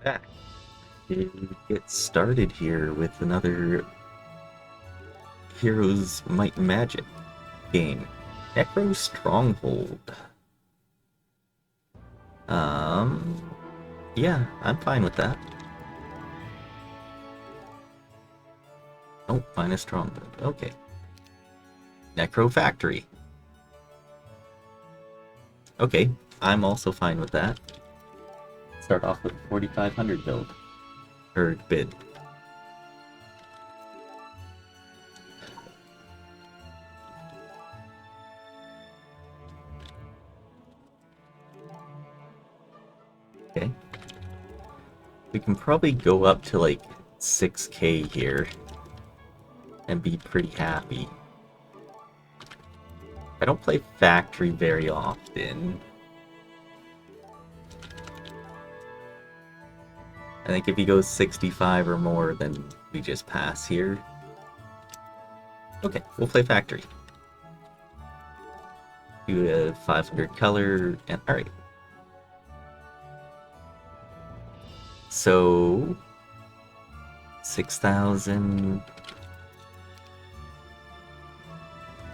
Back to get started here with another Heroes Might and Magic game. Necro Stronghold. Um, yeah, I'm fine with that. Oh, minus Stronghold. Okay. Necro Factory. Okay, I'm also fine with that. Start off with 4,500 build. Or bid. Okay. We can probably go up to like 6k here and be pretty happy. I don't play Factory very often. I think if he goes 65 or more, then we just pass here. Okay, we'll play Factory. Do a 500 color, and alright. So, 6,000.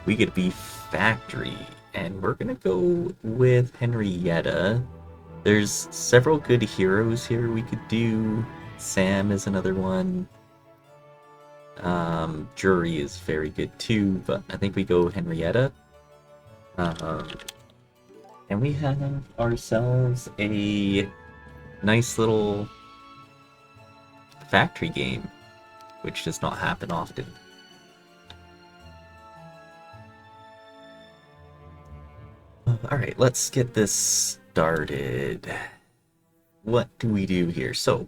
We could be Factory, and we're gonna go with Henrietta. There's several good heroes here we could do. Sam is another one. Jury is very good too, but I think we go Henrietta. And we have ourselves a nice little factory game, which does not happen often. Alright, let's get this started. What do we do here? So,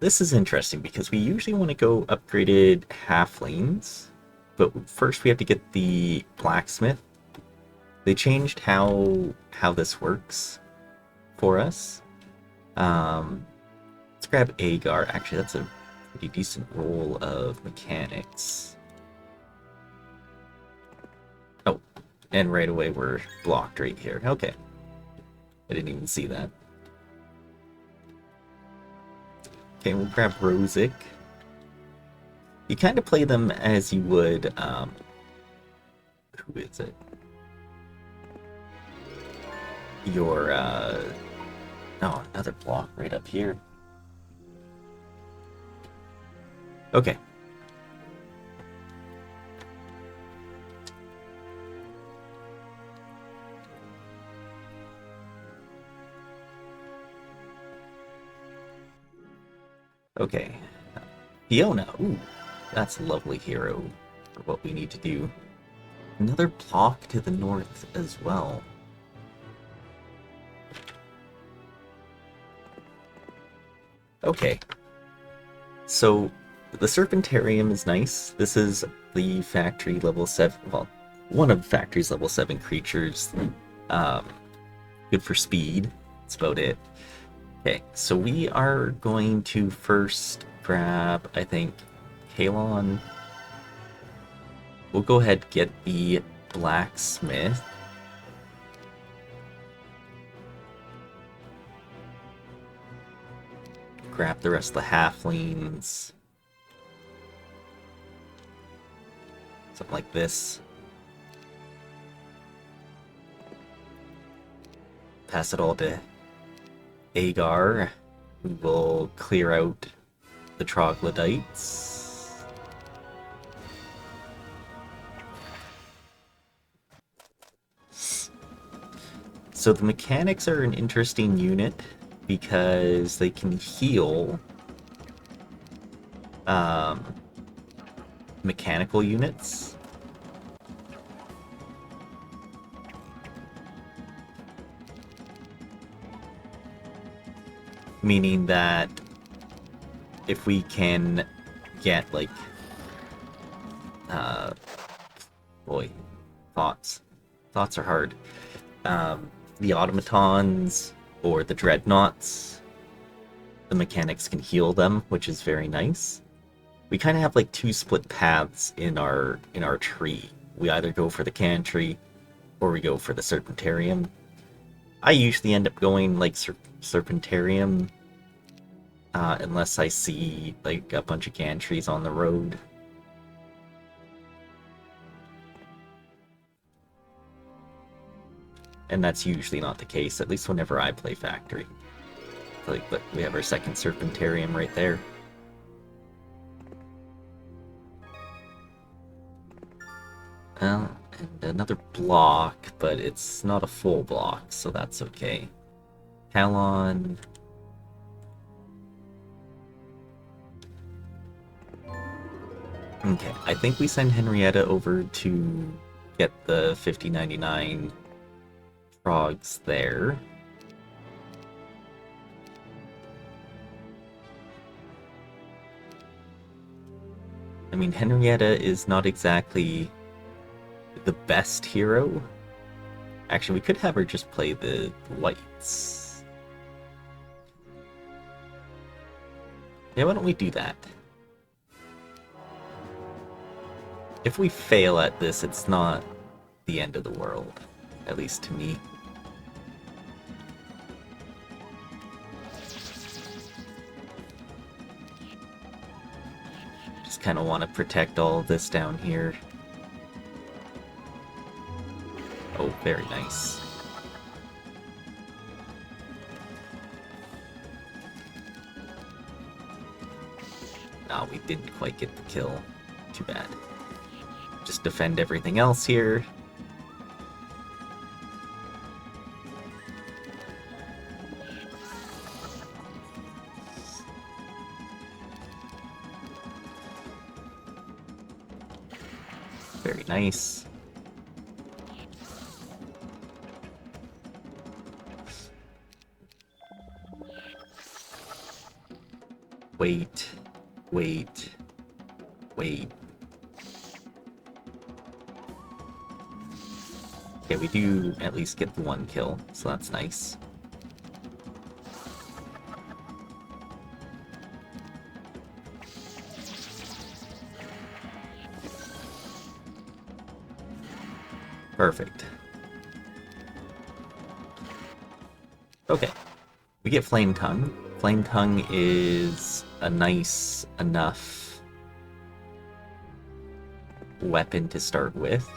this is interesting because we usually want to go upgraded halflings, but first we have to get the blacksmith. They changed how this works for us. Let's grab Agar. Actually, that's a pretty decent roll of mechanics. Oh, and right away we're blocked right here. Okay. I didn't even see that. Okay, we'll grab Rosic. You kind of play them as you would, who is it? Your, oh, another block right up here. Okay. Okay. Fiona. Ooh, that's a lovely hero for what we need to do. Another block to the north as well. Okay. So, the Serpentarium is nice. This is the factory level 7, well, one of the factory's level 7 creatures. Good for speed. That's about it. Okay, so we are going to first grab, I think, Kalon. We'll go ahead and get the blacksmith. Grab the rest of the halflings. Something like this. Pass it all to Agar, who will clear out the troglodytes. So the mechanics are an interesting unit because they can heal mechanical units. Meaning that if we can get, like, boy, thoughts are hard. The automatons or the dreadnoughts, the mechanics can heal them, which is very nice. We kind of have like two split paths in our tree. We either go for the cannon tree or we go for the Serpentarium. I usually end up going like Serpentarium unless I see like a bunch of gantries on the road. And that's usually not the case, at least whenever I play Factory. Like, but we have our second Serpentarium right there. And another block, but it's not a full block, so that's okay. Talon. Okay, I think we send Henrietta over to get the 5099 frogs there. I mean, Henrietta is not exactly the best hero. Actually, we could have her just play the whites. Yeah, why don't we do that? If we fail at this, it's not the end of the world. At least to me. Just kind of want to protect all of this down here. Oh, very nice. No, we didn't quite get the kill. Too bad. Just defend everything else here. Very nice. Wait, wait, wait. Okay, we do at least get the one kill, so that's nice. Perfect. Okay, we get Flame Tongue. Flame Tongue is a nice enough weapon to start with.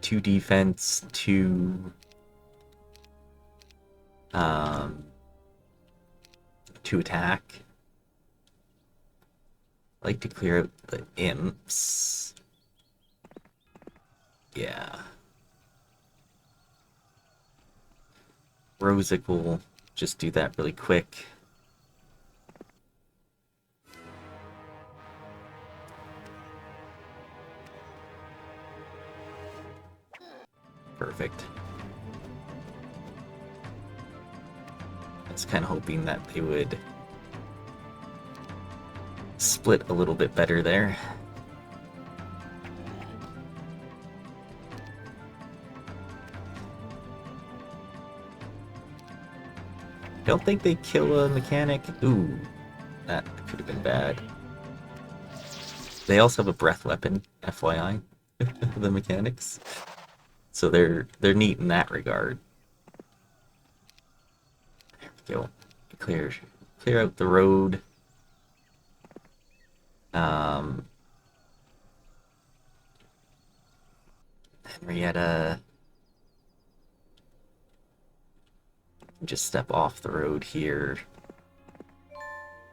2 defense, 2 attack. I like to clear out the imps. Yeah. Rosic will just do that really quick. Perfect. I was kind of hoping that they would split a little bit better there. Don't think they kill a mechanic. Ooh, that could have been bad. They also have a breath weapon, FYI, the mechanics. So they're neat in that regard. There we go. Clear out the road. Henrietta. Just step off the road here.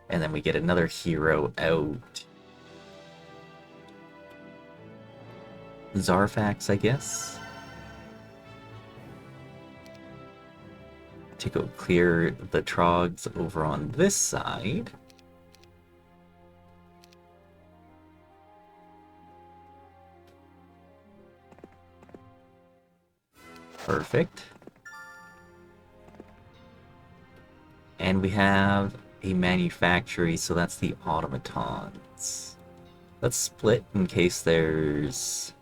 And then we get another hero out. Zarfax, I guess. To go clear the trogs over on this side. Perfect. And we have a manufactory, so that's the automatons. Let's split in case there's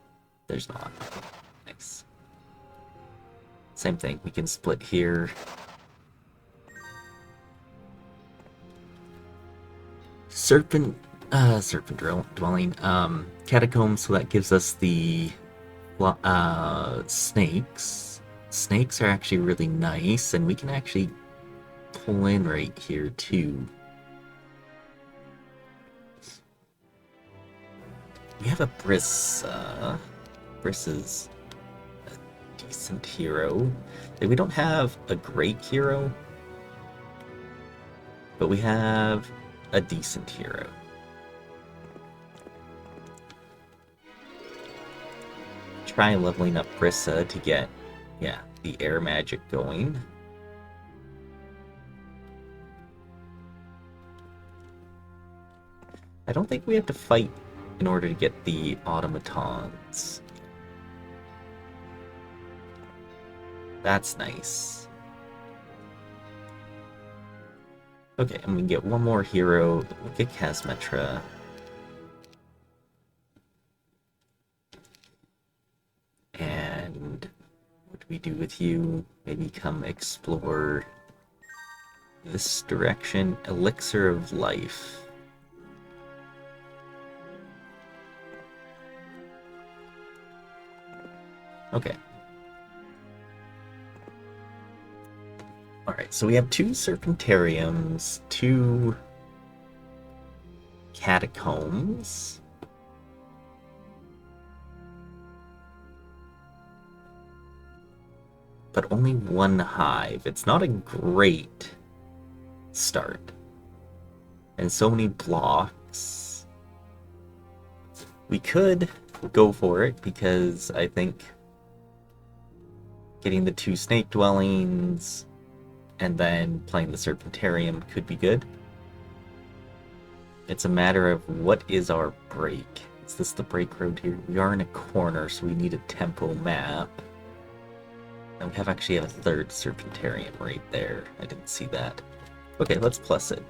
not. Nice. Same thing, we can split here. Serpent dwelling, catacombs, so that gives us the snakes. Snakes are actually really nice, and we can actually pull in right here too. We have a Briss. Briss is a decent hero. We don't have a great hero, but we have a decent hero. Try leveling up Brissa to get, yeah, the air magic going. I don't think we have to fight in order to get the automatons. That's nice. Okay, and we can get one more hero. We'll get Casmetra. And what do we do with you? Maybe come explore this direction. Elixir of Life. Okay. Alright, so we have 2 Serpentariums, 2 Catacombs. But only 1 hive. It's not a great start. And so many blocks. We could go for it because I think getting the 2 snake dwellings and then playing the Serpentarium could be good. It's a matter of what is our break. Is this the break road here? We are in a corner, so we need a tempo map. And we actually have a 3rd Serpentarium right there. I didn't see that. Okay, let's plus it.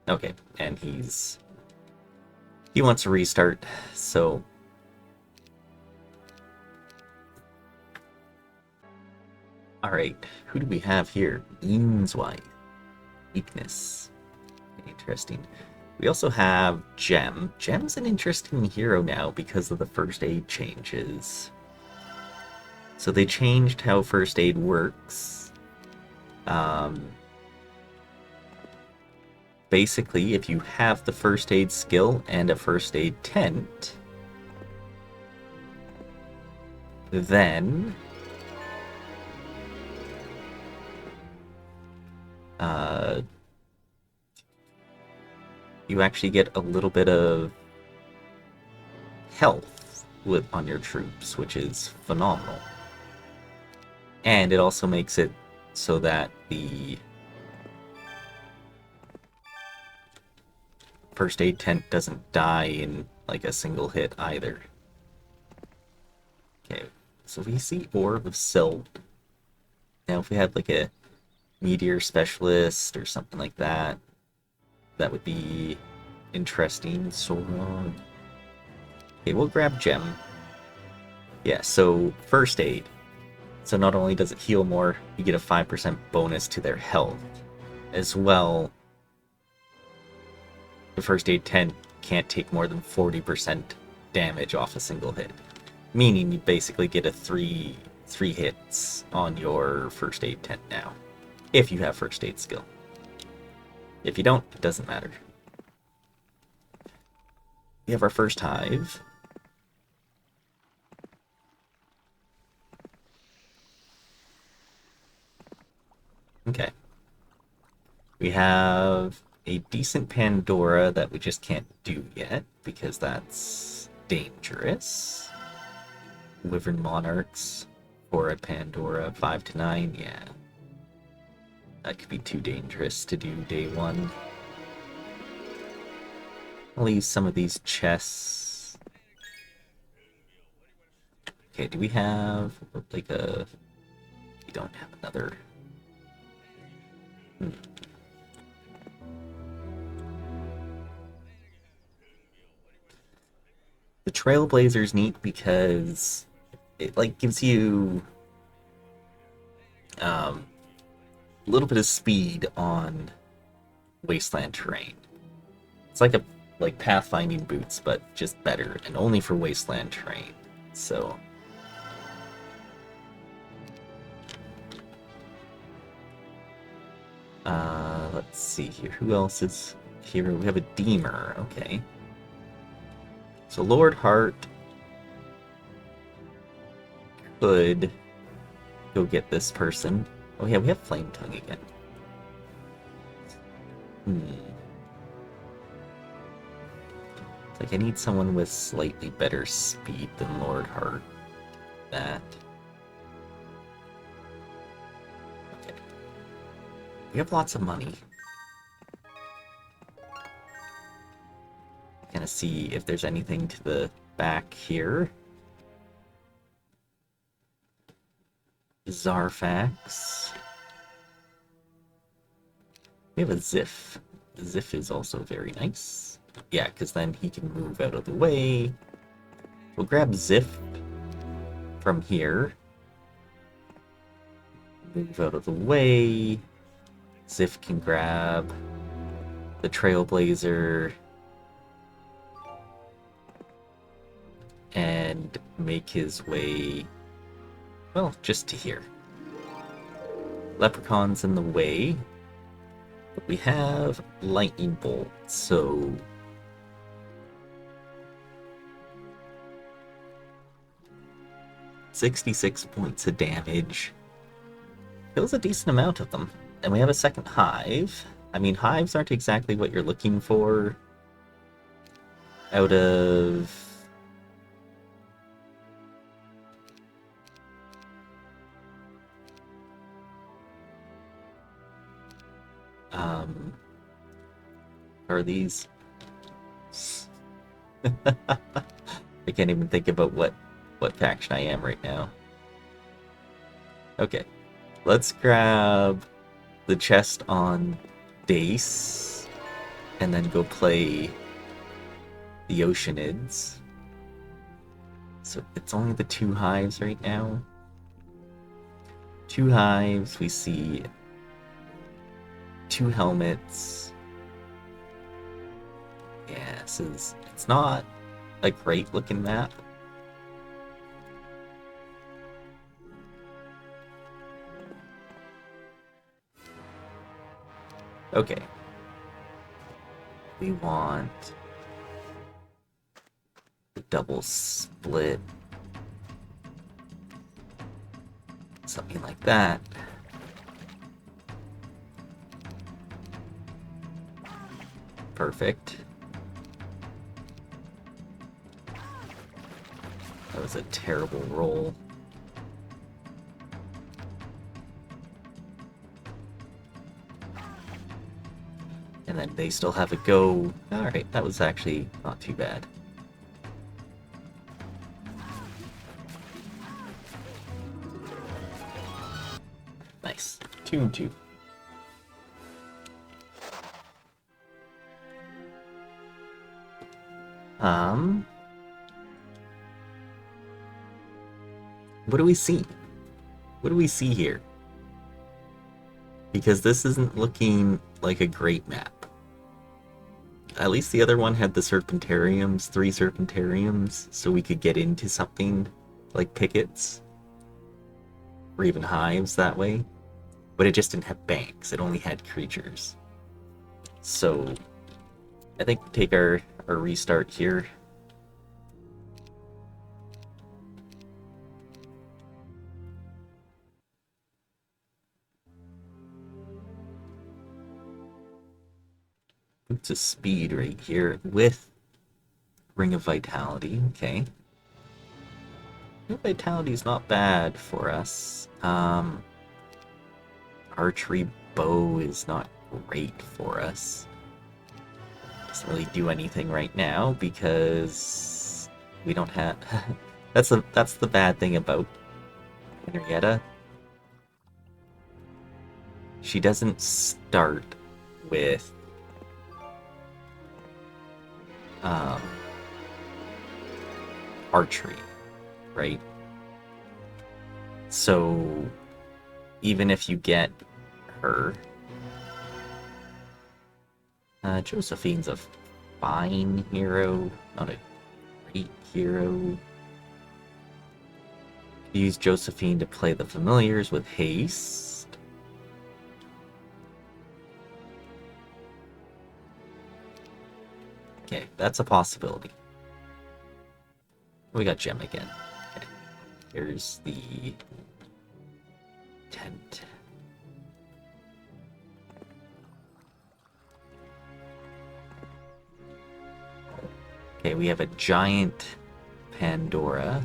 Okay, and he wants to restart, so alright, who do we have here? Eameswide. Weakness. Interesting. We also have Gem. Gem's an interesting hero now because of the first aid changes. So they changed how first aid works. Basically, if you have the first aid skill and a first aid tent, then you actually get a little bit of health on your troops, which is phenomenal. And it also makes it so that the first aid tent doesn't die in like a single hit either. Okay, so we see Orb of Silt. Now if we had like a Meteor Specialist or something like that, that would be interesting. Sauron. Okay, we'll grab Gem. Yeah, so first aid. So not only does it heal more, you get a 5% bonus to their health. As well, the first aid tent can't take more than 40% damage off a single hit. Meaning you basically get a three hits on your first aid tent now. If you have first aid skill. If you don't, it doesn't matter. We have our first hive. Okay. We have a decent Pandora that we just can't do yet because that's dangerous. Wyvern Monarchs for a Pandora 5 to 9, yeah. That could be too dangerous to do day 1. I'll use some of these chests. Okay, do we have like a... We don't have another... The Trailblazer's neat because it like gives you a little bit of speed on wasteland terrain. It's like pathfinding boots, but just better, and only for wasteland terrain. So let's see here. Who else is Here we have a Deemer, okay. So Lord Heart could go get this person. Oh yeah, we have Flame Tongue again. It's like I need someone with slightly better speed than Lord Heart. That. Okay. We have lots of money. Gonna see if there's anything to the back here. Zarfax. We have a Ziff. Ziff is also very nice. Yeah, because then he can move out of the way. We'll grab Ziff from here. Move out of the way. Ziff can grab the Trailblazer and make his way, well, just to here. Leprechaun's in the way. But we have Lightning Bolt, so 66 points of damage. Kills a decent amount of them. And we have a second hive. I mean, hives aren't exactly what you're looking for out of are these? I can't even think about what faction I am right now. Okay, let's grab the chest on Dace and then go play the Oceanids. So it's only the 2 hives right now. 2 hives, we see 2 helmets. Yeah, it's not a great looking map. Okay. We want a double split. Something like that. Perfect. That was a terrible roll. And then they still have a go. Alright, that was actually not too bad. Nice. 2 and 2. What do we see? What do we see here? Because this isn't looking like a great map. At least the other one had the Serpentariums, 3 Serpentariums, so we could get into something like pickets. Or even hives that way. But it just didn't have banks, it only had creatures. So I think we take our restart here. Boots of Speed right here with Ring of Vitality. Okay. Ring of Vitality is not bad for us. Archery Bow is not great for us. Doesn't really do anything right now because we don't have. That's the bad thing about Henrietta. She doesn't start with archery, right? So even if you get her, Josephine's a fine hero, not a great hero. Use Josephine to play the familiars with haste. Okay, that's a possibility. We got gem again. Okay. Here's the tent. Okay, we have a giant Pandora,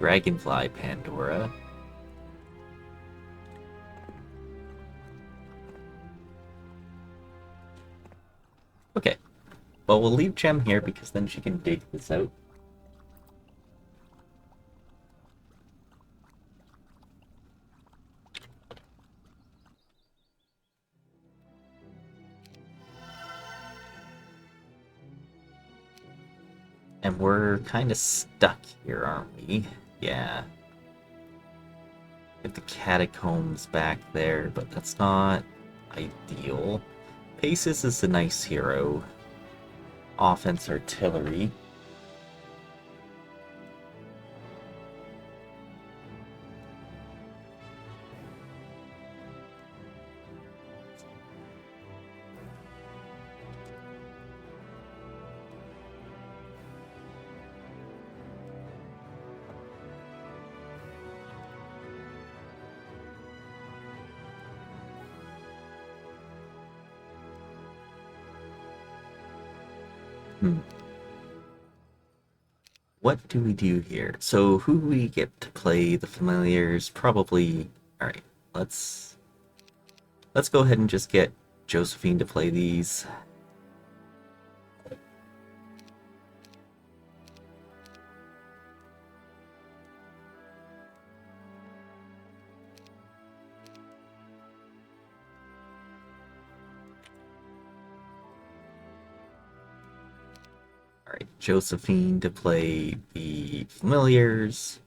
dragonfly Pandora. Okay, well, we'll leave Gem here because then she can dig this out. And we're kind of stuck here, aren't we? Yeah. Get the catacombs back there, but that's not ideal. Paces is a nice hero. Offense artillery. What do we do here? So who do we get to play the familiars? Probably. All right. Let's go ahead and just get Josephine to play these. Alright, Josephine to play the familiars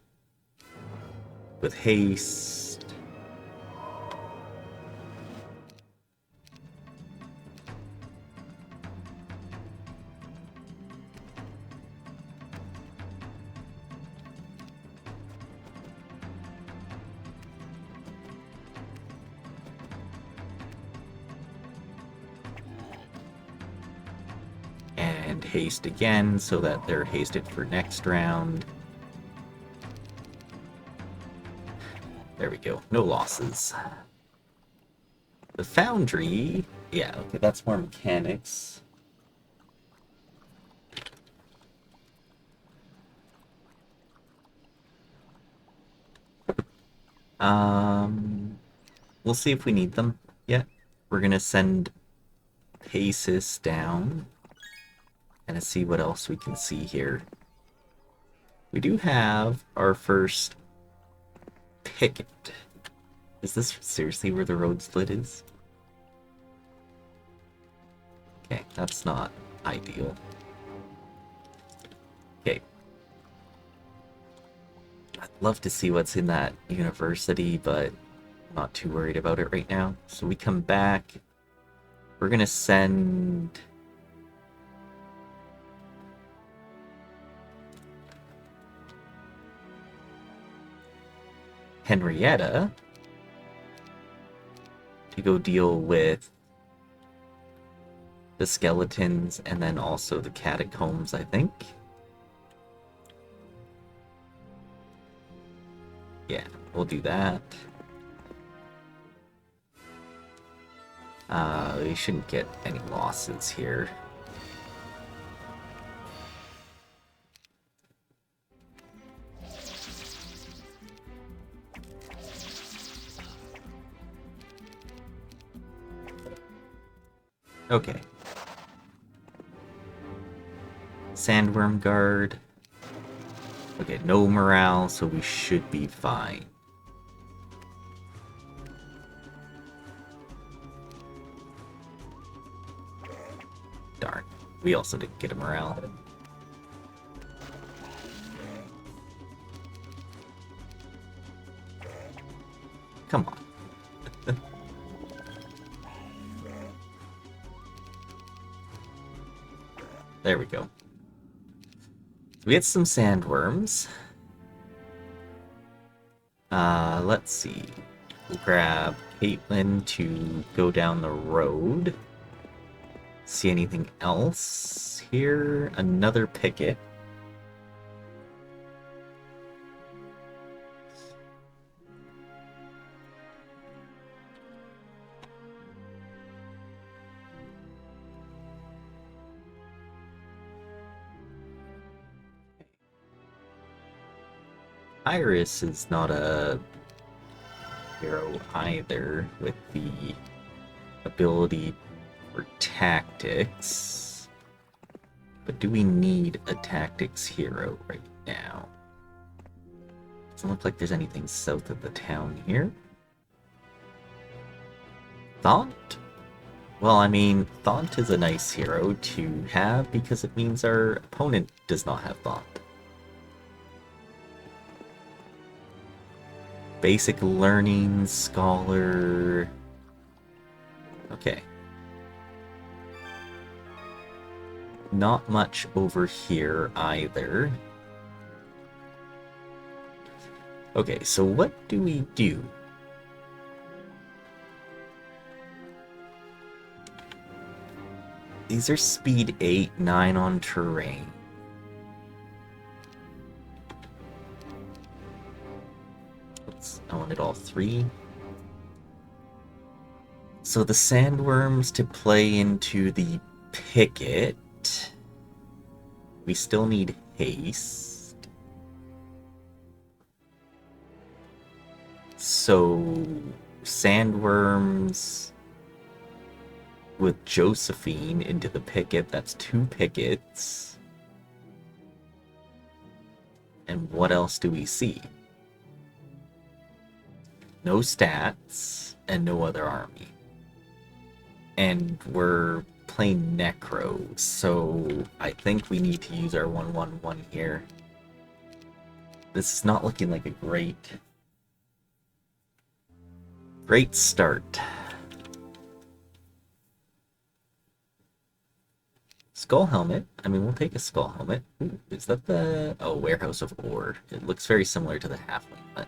with haste. And haste again so that they're hasted for next round. There we go. No losses. The Foundry... Yeah, okay, that's more mechanics. We'll see if we need them yet. We're gonna send Paces down. And see what else we can see here. We do have our first picket. Is this seriously where the road split is? Okay, that's not ideal. Okay. I'd love to see what's in that university, but I'm not too worried about it right now. So we come back. We're gonna send... Henrietta to go deal with the skeletons and then also the catacombs, I think. Yeah, we'll do that. We shouldn't get any losses here. Okay. Sandworm guard. Okay, no morale, so we should be fine. Darn. We also didn't get a morale. Come on. There we go. So we get some sandworms. Let's see. We'll grab Caitlin to go down the road. See anything else here? Another picket. Iris is not a hero either with the ability for tactics. But do we need a tactics hero right now? Doesn't look like there's anything south of the town here. Thought? Well, I mean, Thought is a nice hero to have because it means our opponent does not have Thought. Basic learning, scholar. Okay. Not much over here either. Okay, so what do we do? These are speed 8, 9 on terrain. I wanted all 3. So the sandworms to play into the picket. We still need haste. So sandworms with Josephine into the picket. That's 2 pickets. And what else do we see? No stats and no other army. And we're playing Necro, so I think we need to use our 1-1-1 here. This is not looking like a great start. Skull helmet. I mean, we'll take a skull helmet. Ooh, is that the... Oh, Warehouse of Ore. It looks very similar to the halfling, but...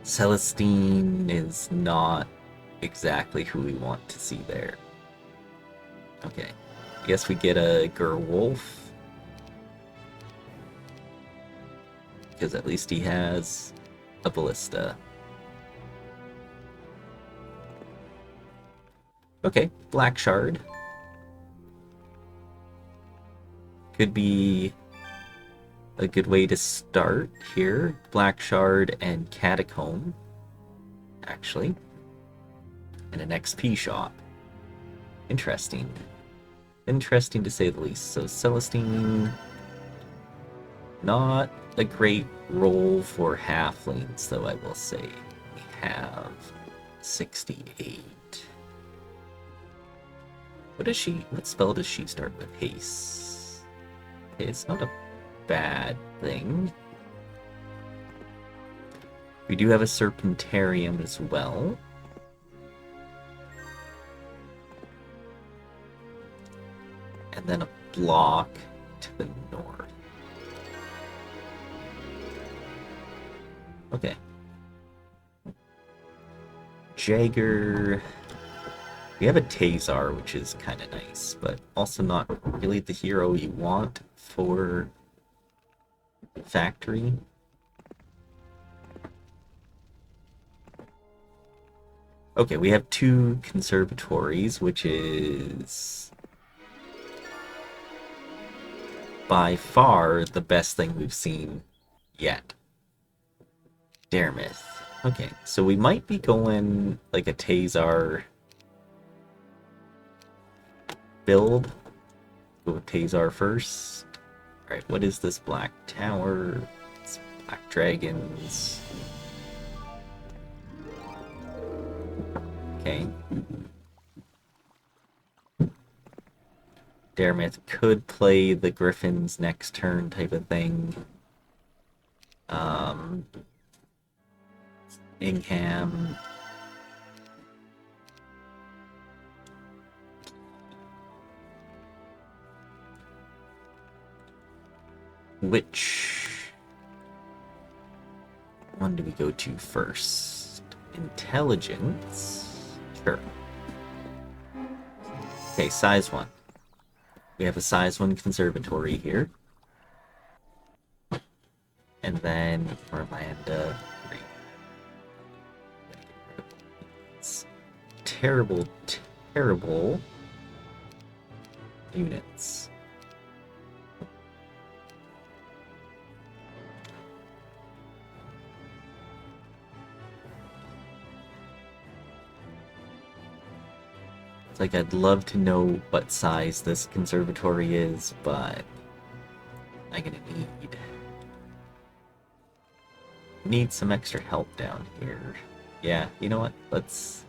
Celestine is not exactly who we want to see there. Okay. I guess we get a Gerwolf. Because at least he has a ballista. Okay, Black Shard. Could be a good way to start here. Black Shard and Catacomb, actually. And an XP shop. Interesting. Interesting to say the least. So Celestine, not a great role for halflings, though I will say. We have 68. What spell does she start with? Haste. It's not a bad thing. We do have a Serpentarium as well. And then a block to the north. Okay. Jagger. We have a Tazar, which is kind of nice, but also not really the hero you want for factory. Okay, we have 2 conservatories, which is by far the best thing we've seen yet. Daremyth. Okay, so we might be going like a Tazar build. Go with Tazar first. Alright, what is this Black Tower? It's Black Dragons. Okay. Daremyth could play the Griffins next turn type of thing. Ingham. Which one do we go to first? Intelligence? Sure. Okay, size 1. We have a size 1 conservatory here. And then Orlando 3. It's terrible, terrible units. It's like I'd love to know what size this conservatory is, but I'm gonna need some extra help down here. Yeah, you know what? Let's...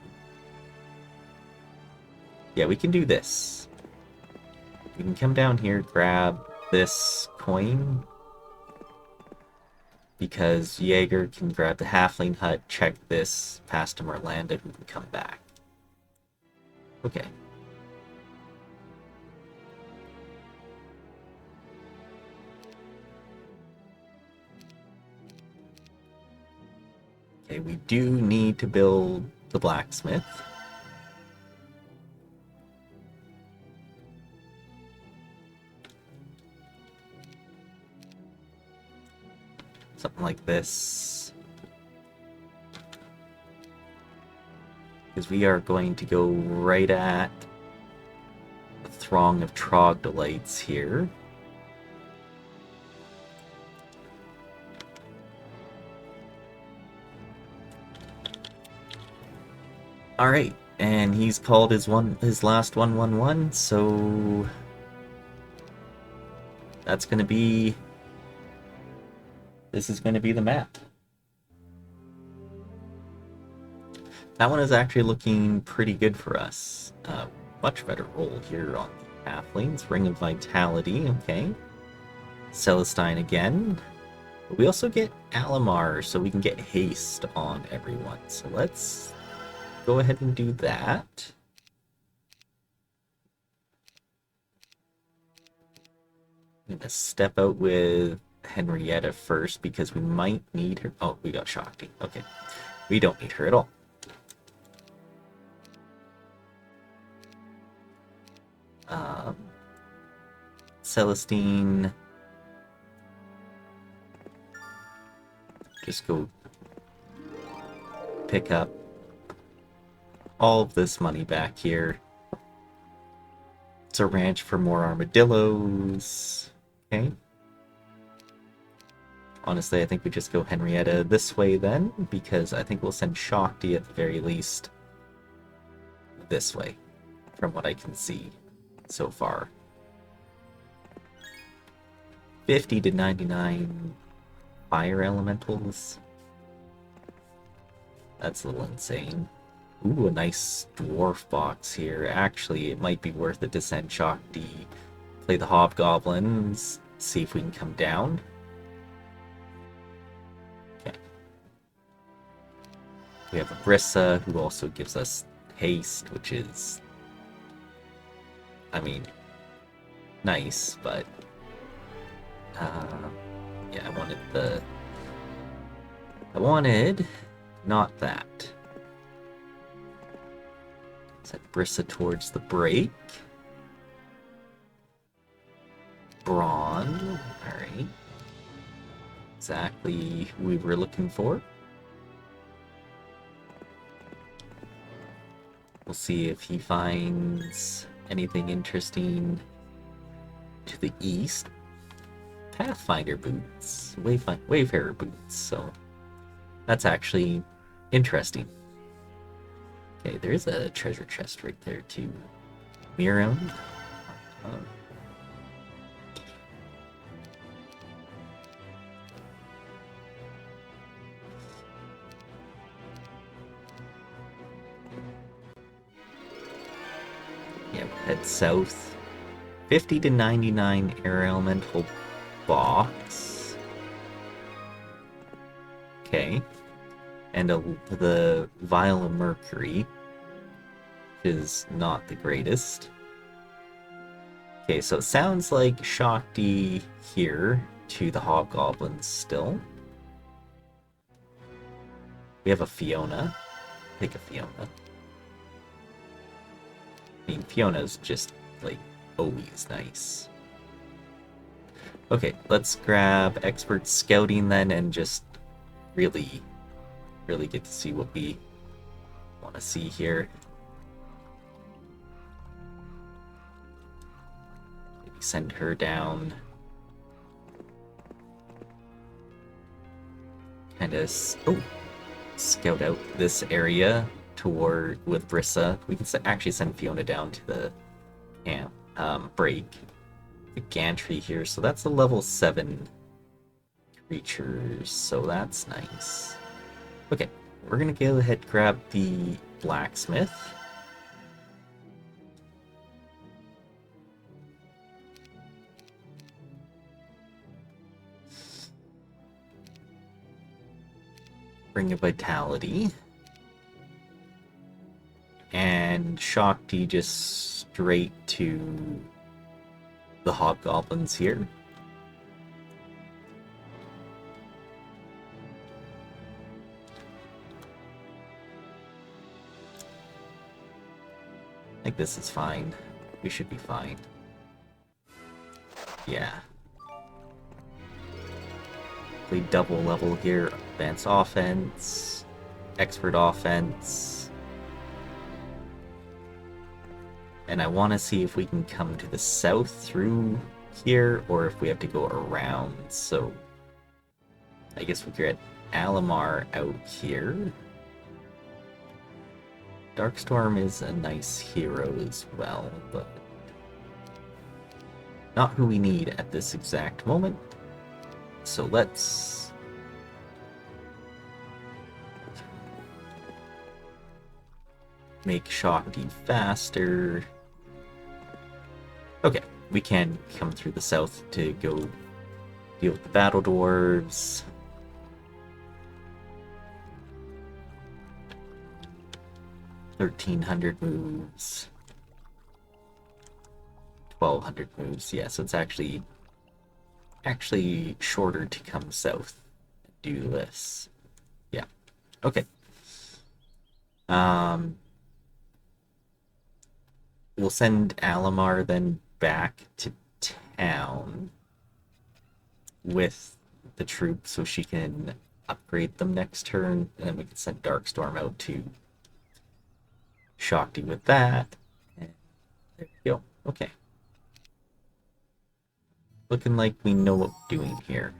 Yeah, we can do this. We can come down here, grab this coin, because Jaeger can grab the halfling hut, check this past to Orlando, who can come back. Okay. Okay, we do need to build the blacksmith. Something like this. Because we are going to go right at a throng of troglodytes here. Alright, and he's called his last 1/1/1, so that's gonna be... This is gonna be the map. That one is actually looking pretty good for us. Much better roll here on the halflings. Ring of Vitality, okay. Celestine again. But we also get Alamar, so we can get haste on everyone. So let's go ahead and do that. I'm gonna step out with Henrietta first because we might need her. Oh, we got Shakti. Okay. We don't need her at all. Celestine. Just go pick up all of this money back here. It's a ranch for more armadillos. Okay. Honestly, I think we just go Henrietta this way then, because I think we'll send Shakti at the very least this way, from what I can see so far. 50 to 99 fire elementals. That's a little insane. Ooh, a nice dwarf box here. Actually, it might be worth it to send Shakti, play the hobgoblins, see if we can come down. Okay. We have a Brissa, who also gives us haste, which is, I mean, nice, but yeah, I wanted not that. Set Brissa towards the break. Brawn, alright. Exactly who we were looking for. We'll see if he finds anything interesting to the east. Pathfinder boots, Wayfarer boots, so that's actually interesting. Okay, there's a treasure chest right there too. Miram. Yeah, head south. 50 to 99 air elemental box. Okay. And the vial of mercury, which is not the greatest. Okay, so it sounds like Shakti here to the hobgoblins still. We have a Fiona. Pick a Fiona. mean, Fiona's just, like, always nice. Okay, let's grab Expert Scouting then and just really get to see what we want to see here. Maybe send her down. Kind of, scout out this area with Brissa. We can actually send Fiona down to the camp, break the gantry here. So that's a level 7 creatures, so that's nice. Okay, we're gonna go ahead and grab the blacksmith. Bring a vitality. And Shakti just straight to the hobgoblins here. I think this is fine. We should be fine. Yeah. Play double level here. Advanced offense. Expert offense. And I want to see if we can come to the south through here, or if we have to go around. So I guess we could get Alamar out here. Darkstorm is a nice hero as well, but not who we need at this exact moment. So let's make Shakti faster. Okay, we can come through the south to go deal with the battle dwarves. $1,300 moves. 1,200 moves. Yeah, so it's actually shorter to come south and do this. Yeah. Okay. We'll send Alamar then back to town with the troops so she can upgrade them next turn, and then we can send Darkstorm out to Shakti with that. And there we go. Okay. Looking like we know what we're doing here.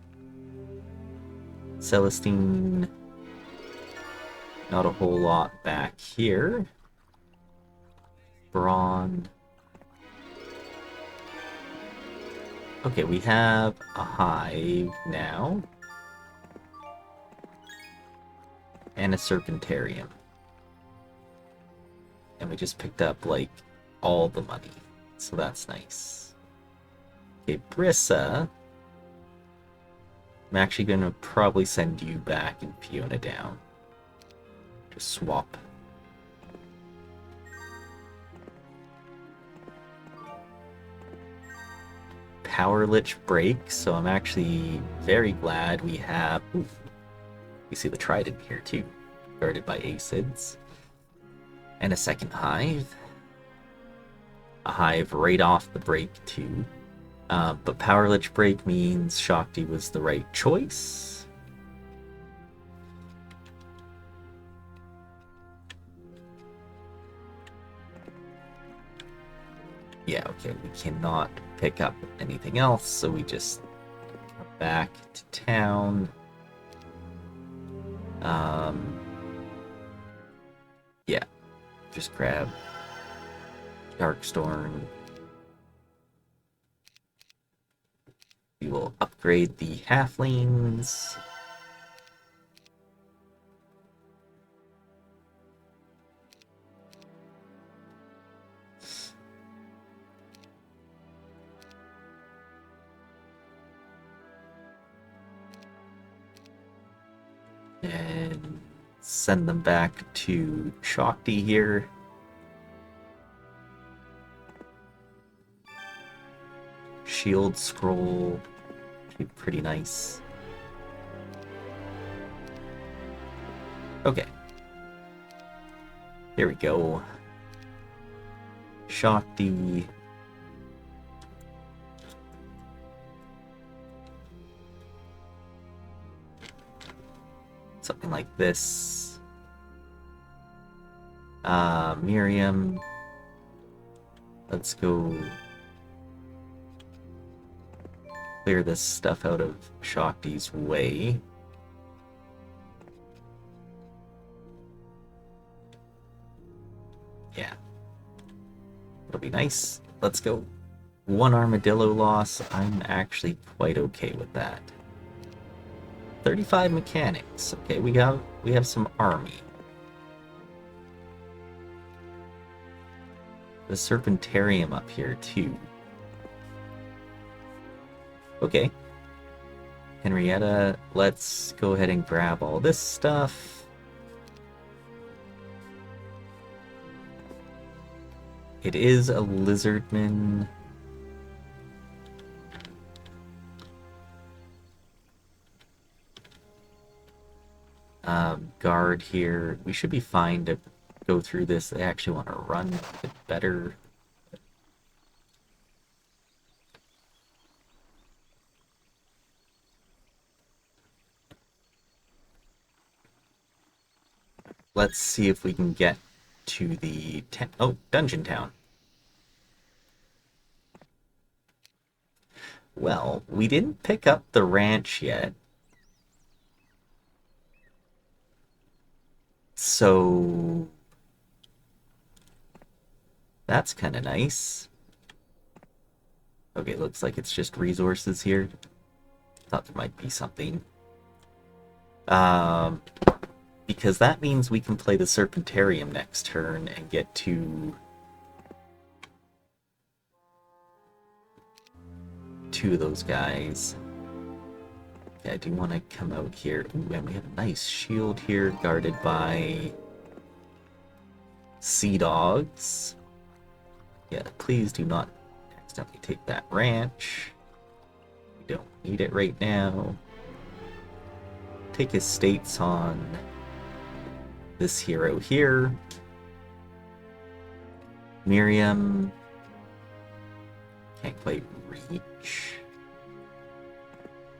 Celestine. Not a whole lot back here. Brawn. Okay, we have a hive now. And a serpentarium. And we just picked up, like, all the money. So that's nice. Okay, Brissa. I'm actually going to probably send you back and Fiona down. Just swap. Power Lich break, so I'm actually very glad we have... Ooh, we see the Trident here too, guarded by Acids. And a second hive. A hive right off the break too. But Power Lich break means Shakti was the right choice. Yeah, okay, we cannot pick up anything else, so we just come back to town. Yeah, just grab Darkstorm. We will upgrade the halflings. And send them back to Shakti here. Shield scroll, pretty nice. Okay. Here we go. Shakti. Something like this. Miriam. Let's go clear this stuff out of Shakti's way. Yeah. It'll be nice. Let's go. 1 armadillo loss. I'm actually quite okay with that. 35 mechanics. Okay, we have some army. The Serpentarium up here too. Okay. Henrietta, let's go ahead and grab all this stuff. It is a lizardman. Guard here. We should be fine to go through this. They actually want to run a bit better. Let's see if we can get to the Dungeon Town. Well, we didn't pick up the ranch yet. So that's kind of nice. Okay, looks like it's just resources here. Thought there might be something. Because that means we can play the Serpentarium next turn and get to two of those guys. Okay, I do want to come out here. Ooh, and we have a nice shield here guarded by sea dogs. Yeah, please do not accidentally take that ranch. We don't need it right now. Take estates on this hero here. Miriam can't quite reach.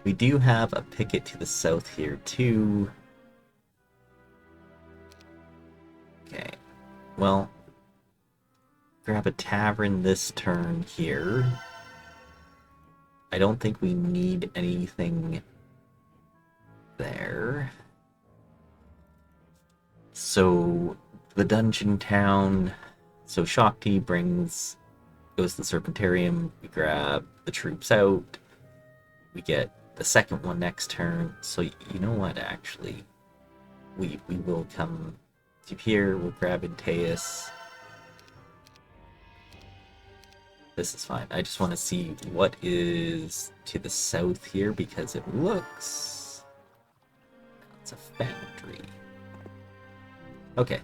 We do have a picket to the south here too. Okay, well, grab a tavern this turn here. I don't think we need anything there. So the Dungeon Town, so Shakti goes to the Serpentarium, we grab the troops out, we get the second one next turn. So you know what, actually, we will come to here, we'll grab Antaeus. This is fine. I just want to see what is to the south here, because it looks... it's a foundry. Okay.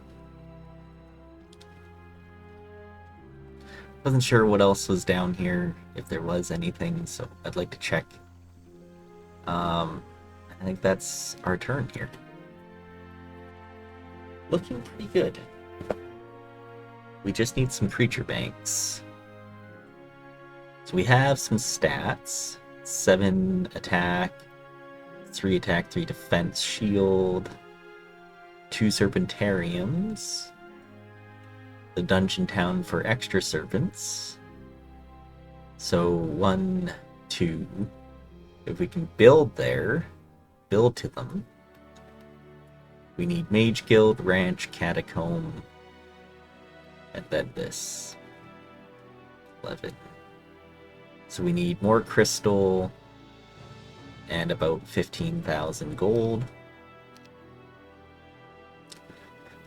Wasn't sure what else was down here, if there was anything, so I'd like to check. I think that's our turn here. Looking pretty good. We just need some creature banks. So we have some stats. 7 attack, 3 attack, 3 defense, shield, 2 Serpentariums, the Dungeon Town for extra servants. So 1, 2. If we can build there, build to them. We need Mage Guild, Ranch, Catacomb, and then this. 11. So we need more crystal and about 15,000 gold.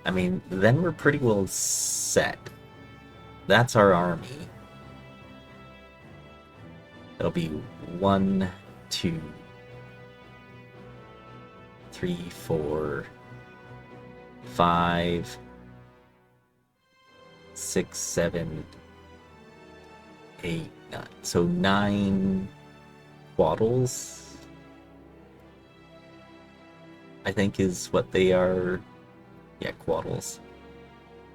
I mean, then we're pretty well set. That's our army. It'll be 1, 2, 3, 4, 5, 6, 7, 8, 9. So 9 quaddles, I think, is what they are. Yeah, quaddles.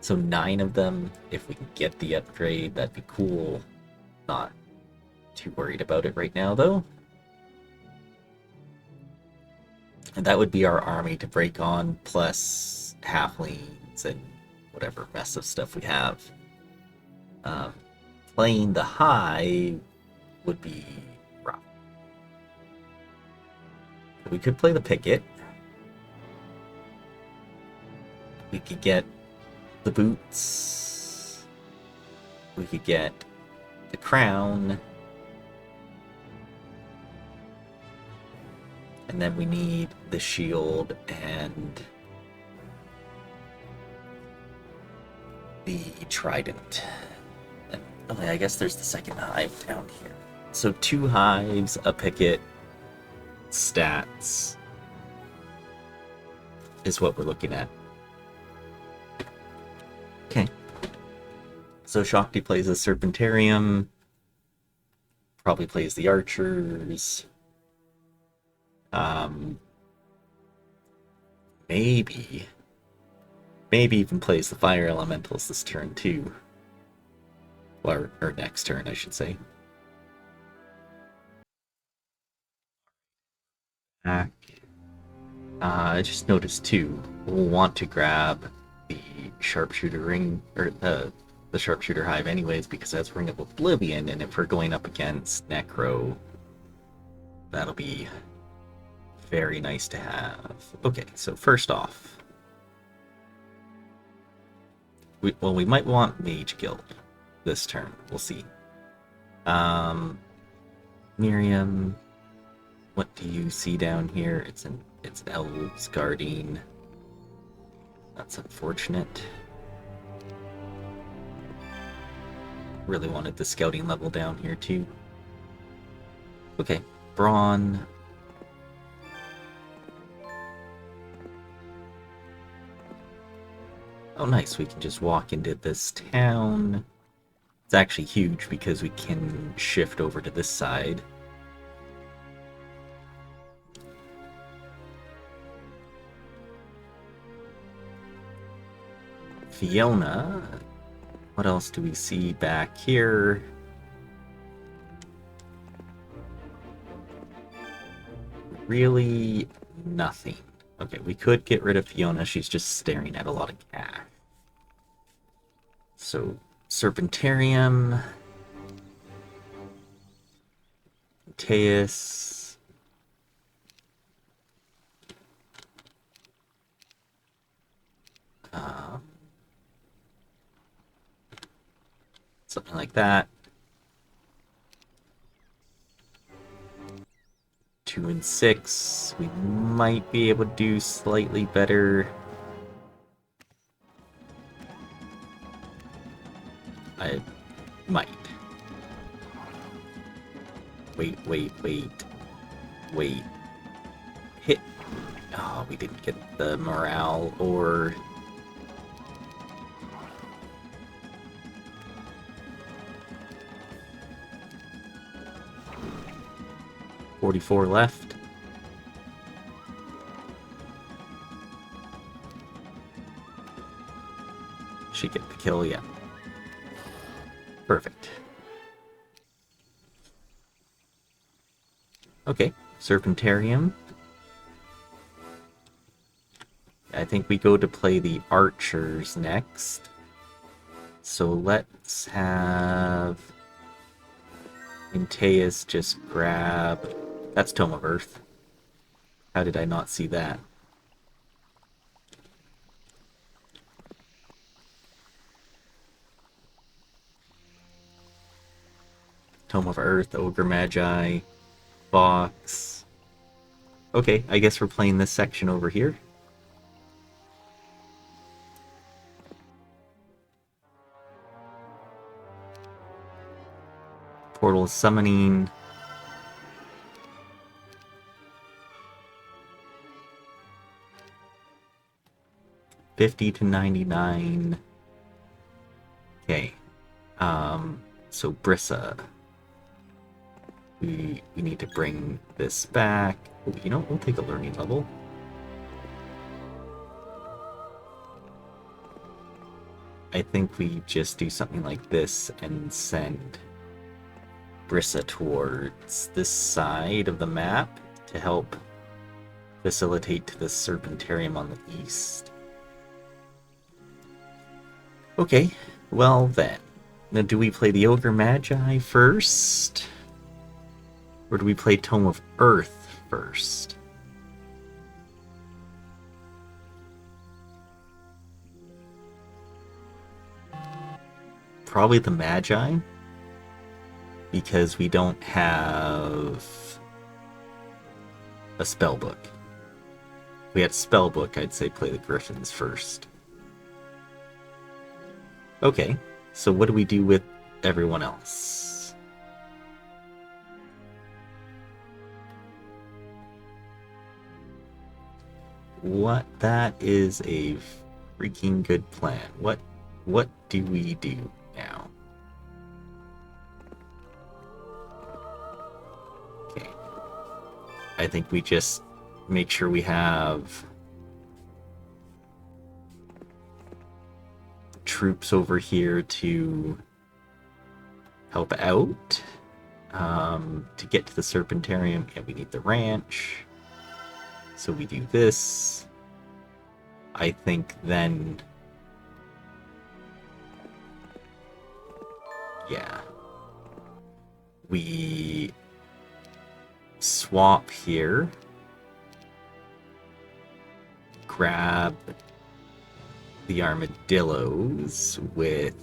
So 9 of them, if we can get the upgrade, that'd be cool. Not too worried about it right now, though. And that would be our army to break on, plus halflings and whatever mess of stuff we have. Playing the high would be rough. We could play the picket. We could get the boots. We could get the crown. And then we need the shield and the trident. And, okay, I guess there's the second hive down here. So 2 hives, a picket, stats is what we're looking at. Okay. So Shakti plays a Serpentarium, probably plays the archers. Maybe even plays the fire elementals this turn too. Or next turn, I should say. Back. I just noticed too, we'll want to grab the sharpshooter ring, or the sharpshooter hive anyways, because that's Ring of Oblivion, and if we're going up against Necro, that'll be very nice to have. Okay, so first off, we might want Mage Guild this turn. We'll see. Miriam, what do you see down here? It's elves guarding. That's unfortunate. Really wanted the scouting level down here too. Okay, Brawn. Oh nice, we can just walk into this town. It's actually huge because we can shift over to this side. Fiona. What else do we see back here? Really nothing. Okay, we could get rid of Fiona. She's just staring at a lot of cash. So, Serpentarium. Teus. Something like that. 2 and 6. We might be able to do slightly better. I might. Wait. Hit. Oh, we didn't get the morale or... 44 left. She get the kill, yeah. Perfect. Okay, Serpentarium. I think we go to play the archers next. So let's have Inteus just grab... That's Tome of Earth. How did I not see that? Tome of Earth, Ogre Magi, Box. Okay, I guess we're playing this section over here. Portal Summoning. $50 to $99. Okay. So Brissa. We need to bring this back. Oh, you know, we'll take a learning level. I think we just do something like this and send Brissa towards this side of the map to help facilitate to the Serpentarium on the east. Okay, well then. Now do we play the Ogre Magi first? Or do we play Tome of Earth first? Probably the Magi, because we don't have a spellbook. If we had a spellbook, I'd say play the Griffins first. Okay, so what do we do with everyone else? That is a freaking good plan. What do we do now? Okay. I think we just make sure we have troops over here to help out. To get to the Serpentarium, yeah, we need the ranch. So we do this. I think then... yeah. We swap here. Grab the armadillos with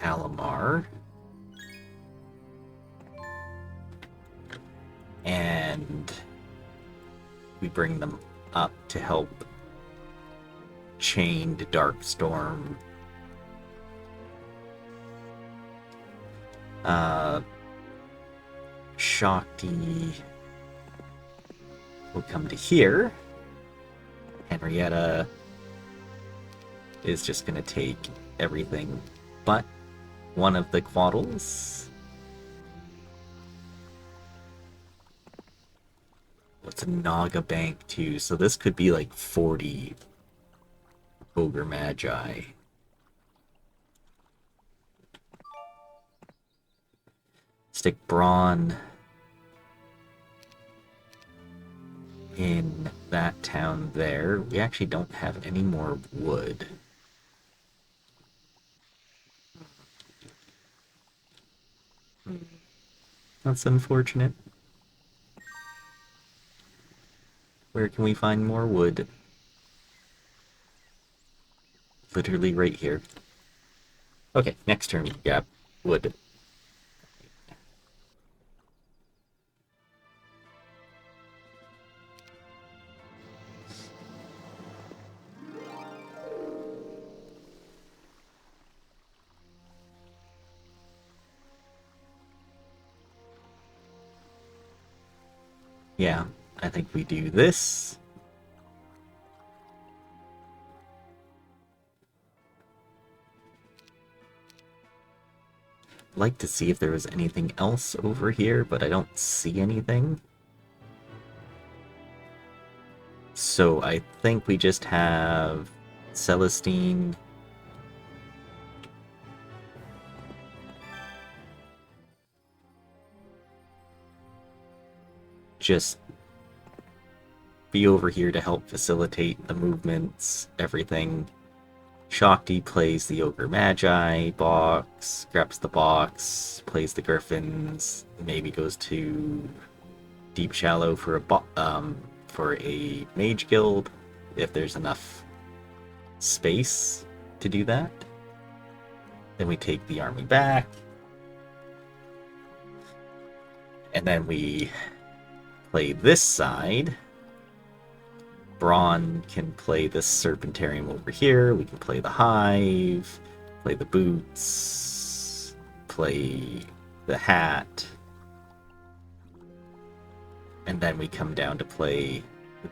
Alamar. And we bring them up to help chained Darkstorm. Shakti will come to here. Henrietta is just going to take everything but one of the quaddles. What's a Naga Bank too? So this could be like 40 Ogre Magi. Stick Brawn in that town there. We actually don't have any more wood. That's unfortunate. Where can we find more wood? Literally right here. Okay, next turn we got wood. Yeah, I think we do this. I'd like to see if there was anything else over here, but I don't see anything. So I think we just have Celestine. Just be over here to help facilitate the movements, everything. Shakti plays the Ogre Magi box, grabs the box, plays the Griffins, maybe goes to Deep Shallow for a Mage Guild, if there's enough space to do that. Then we take the army back. And then we play this side. Brawn can play this Serpentarium over here. We can play the Hive, play the Boots, play the Hat. And then we come down to play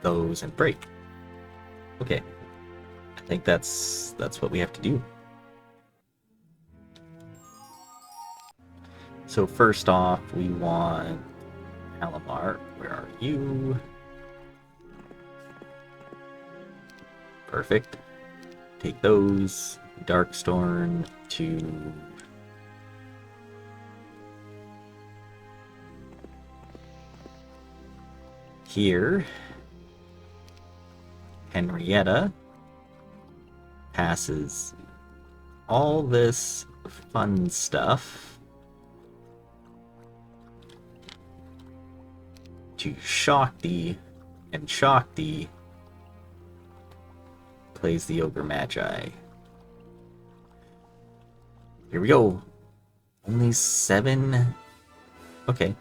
those and break. Okay. I think that's what we have to do. So first off, we want Alamar. Where are you? Perfect. take those. Darkstorm to here. Henrietta passes all this fun stuff to Shakti, and Shakti plays the Ogre Magi. Here we go. Only 7. Okay.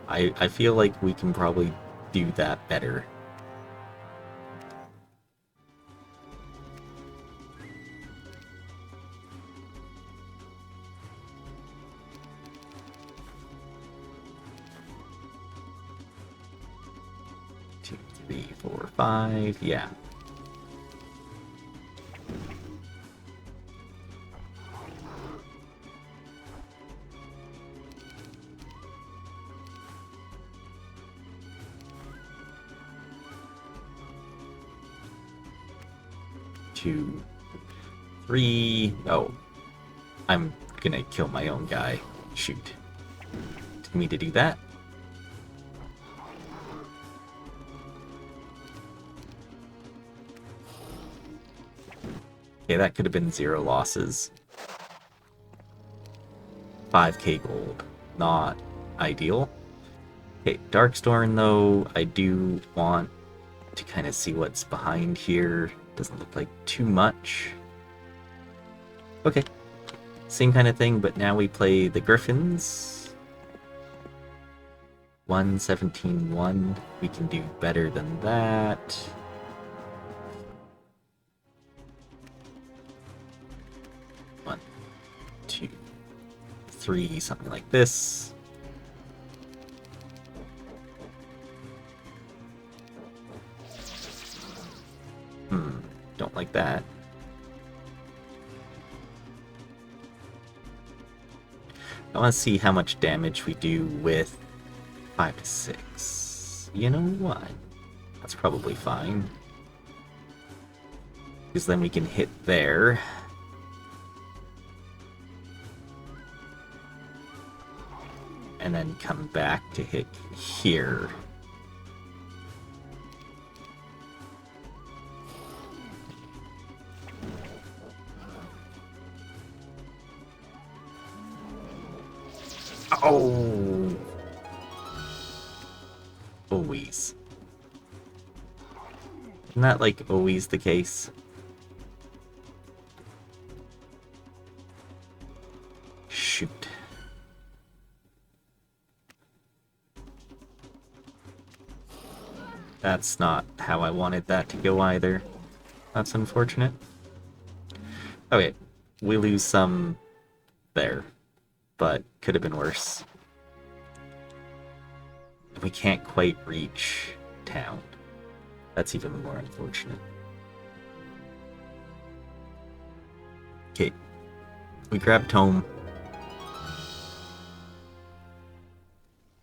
I feel like we can probably do that better. Two, 3, 4, 5. Yeah. Two, 3. Oh, I'm gonna kill my own guy. Shoot. Didn't mean to do that. Okay, that could have been 0 losses. 5k gold. Not ideal. Okay, Darkstorm though, I do want to kind of see what's behind here. Doesn't look like too much. Okay. Same kind of thing, but now we play the Griffins. 117-1. We can do better than that. One, 2, 3, something like this. Don't like that. I want to see how much damage we do with 5 to 6. You know what? That's probably fine. Because then we can hit there. And then come back to hit here. Oh! Always. Isn't that like always the case? Shoot. That's not how I wanted that to go either. That's unfortunate. Okay, we lose some there, but could have been worse. We can't quite reach town. That's even more unfortunate. Okay, we grabbed home.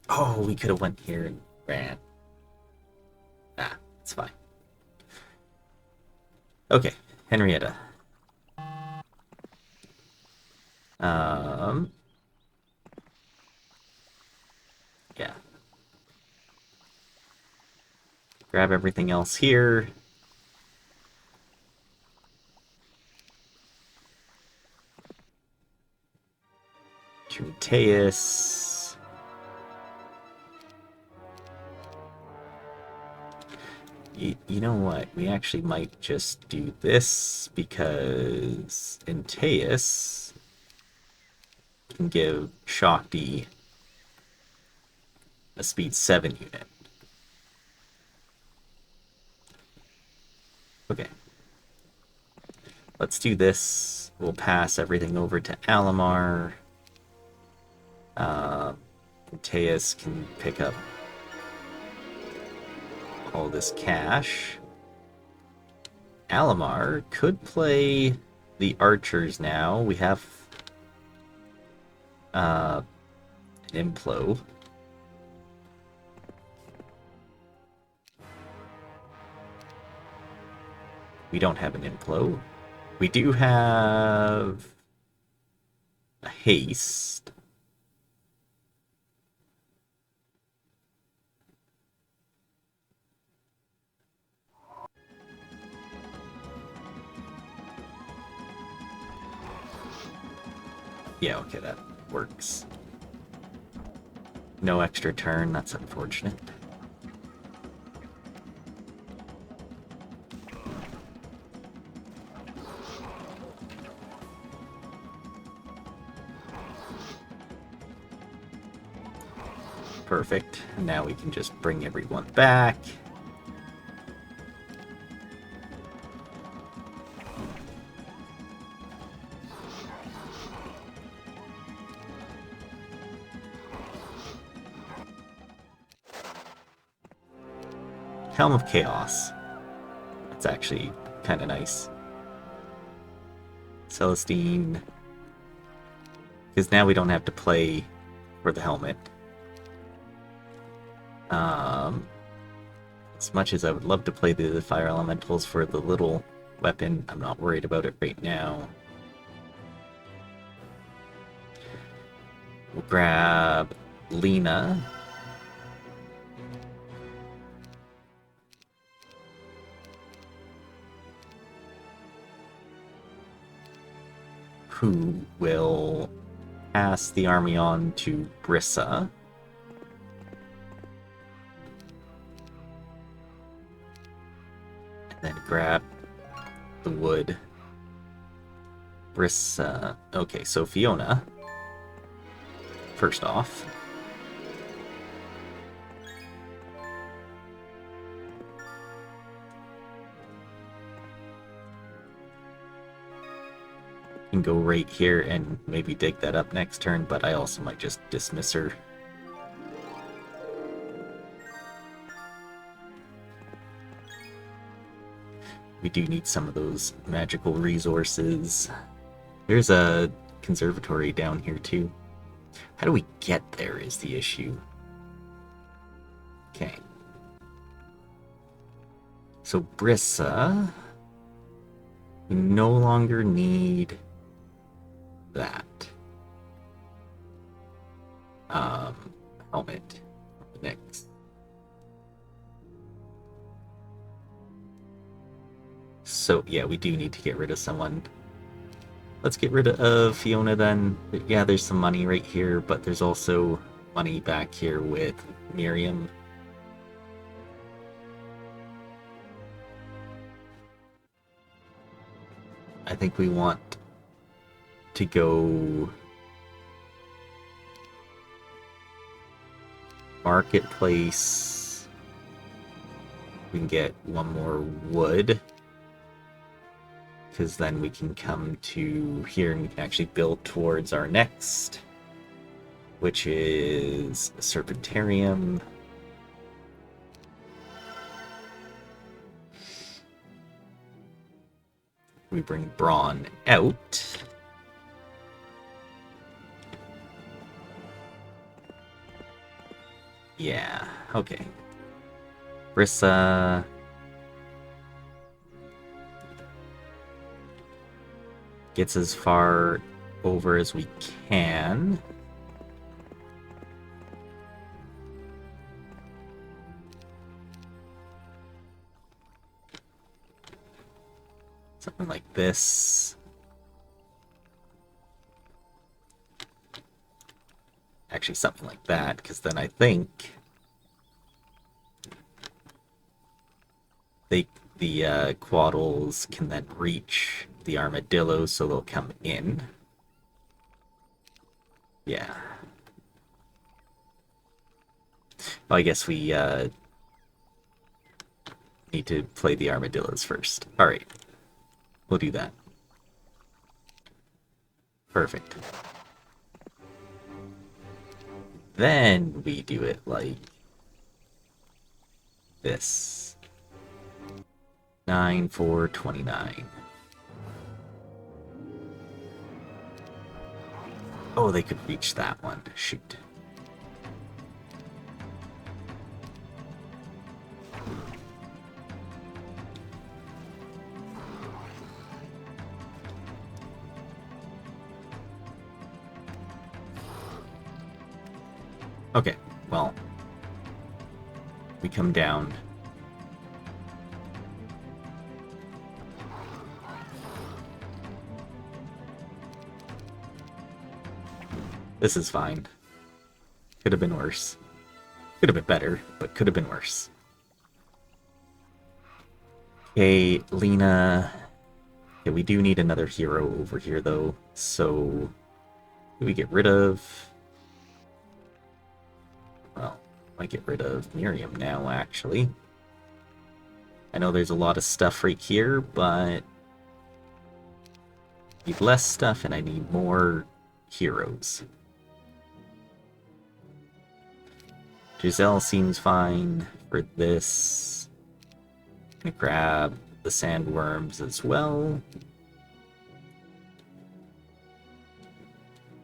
Oh, we could have went here and ran. Ah, it's fine. Okay, Henrietta. Yeah. Grab everything else here. Simultaneous. You know what? We actually might just do this because Simultaneous can give Shakti a speed 7 unit. Okay. Let's do this. We'll pass everything over to Alamar. Simultaneous can pick up all this cash. Alamar could play the archers now. We have an Implo. We don't have an Implo. We do have a haste. Yeah, okay, that works. No extra turn, that's unfortunate. Perfect. Now we can just bring everyone back. Helm of Chaos. That's actually kind of nice. Celestine. Because now we don't have to play for the helmet. As much as I would love to play the fire elementals for the little weapon, I'm not worried about it right now. We'll grab Lena. Who will pass the army on to Brissa. And then grab the wood. Brissa. Okay, so Fiona. First off. Can go right here and maybe dig that up next turn, but I also might just dismiss her. We do need some of those magical resources. There's a conservatory down here too. How do we get there is the issue. Okay. So Brissa, we no longer need that. Helmet. Next. So yeah, we do need to get rid of someone. Let's get rid of Fiona then. Yeah, there's some money right here, but there's also money back here with Miriam. I think we want to go marketplace. We can get one more wood, because then we can come to here and we can actually build towards our next, which is a Serpentarium. We bring Braun out. Yeah, okay. Brissa. Gets as far over as we can. Something like this. Actually, something like that, because then I think the quaddles can then reach the armadillos, so they'll come in. Yeah. Well, I guess we need to play the armadillos first. Alright. We'll do that. Perfect. Then we do it like this. 9, 4, 29. Oh, they could reach that one. Shoot. Okay, well, we come down. This is fine. Could have been worse. Could have been better, but could have been worse. Okay, Lena. Okay, we do need another hero over here, though. So, who we get rid of? Well, might get rid of Miriam now, actually. I know there's a lot of stuff right here, but I need less stuff and I need more heroes. Giselle seems fine for this. I'm gonna grab the sandworms as well.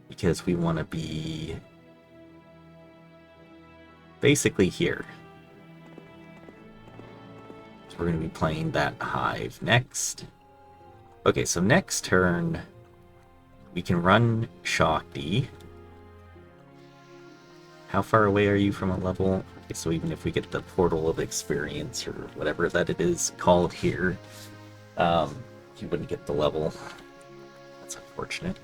Because we want to be basically here. So we're going to be playing that hive next. Okay, so next turn, we can run Shakti. How far away are you from a level? Okay, so even if we get the Portal of Experience, or whatever that it is called here, you wouldn't get the level. That's unfortunate.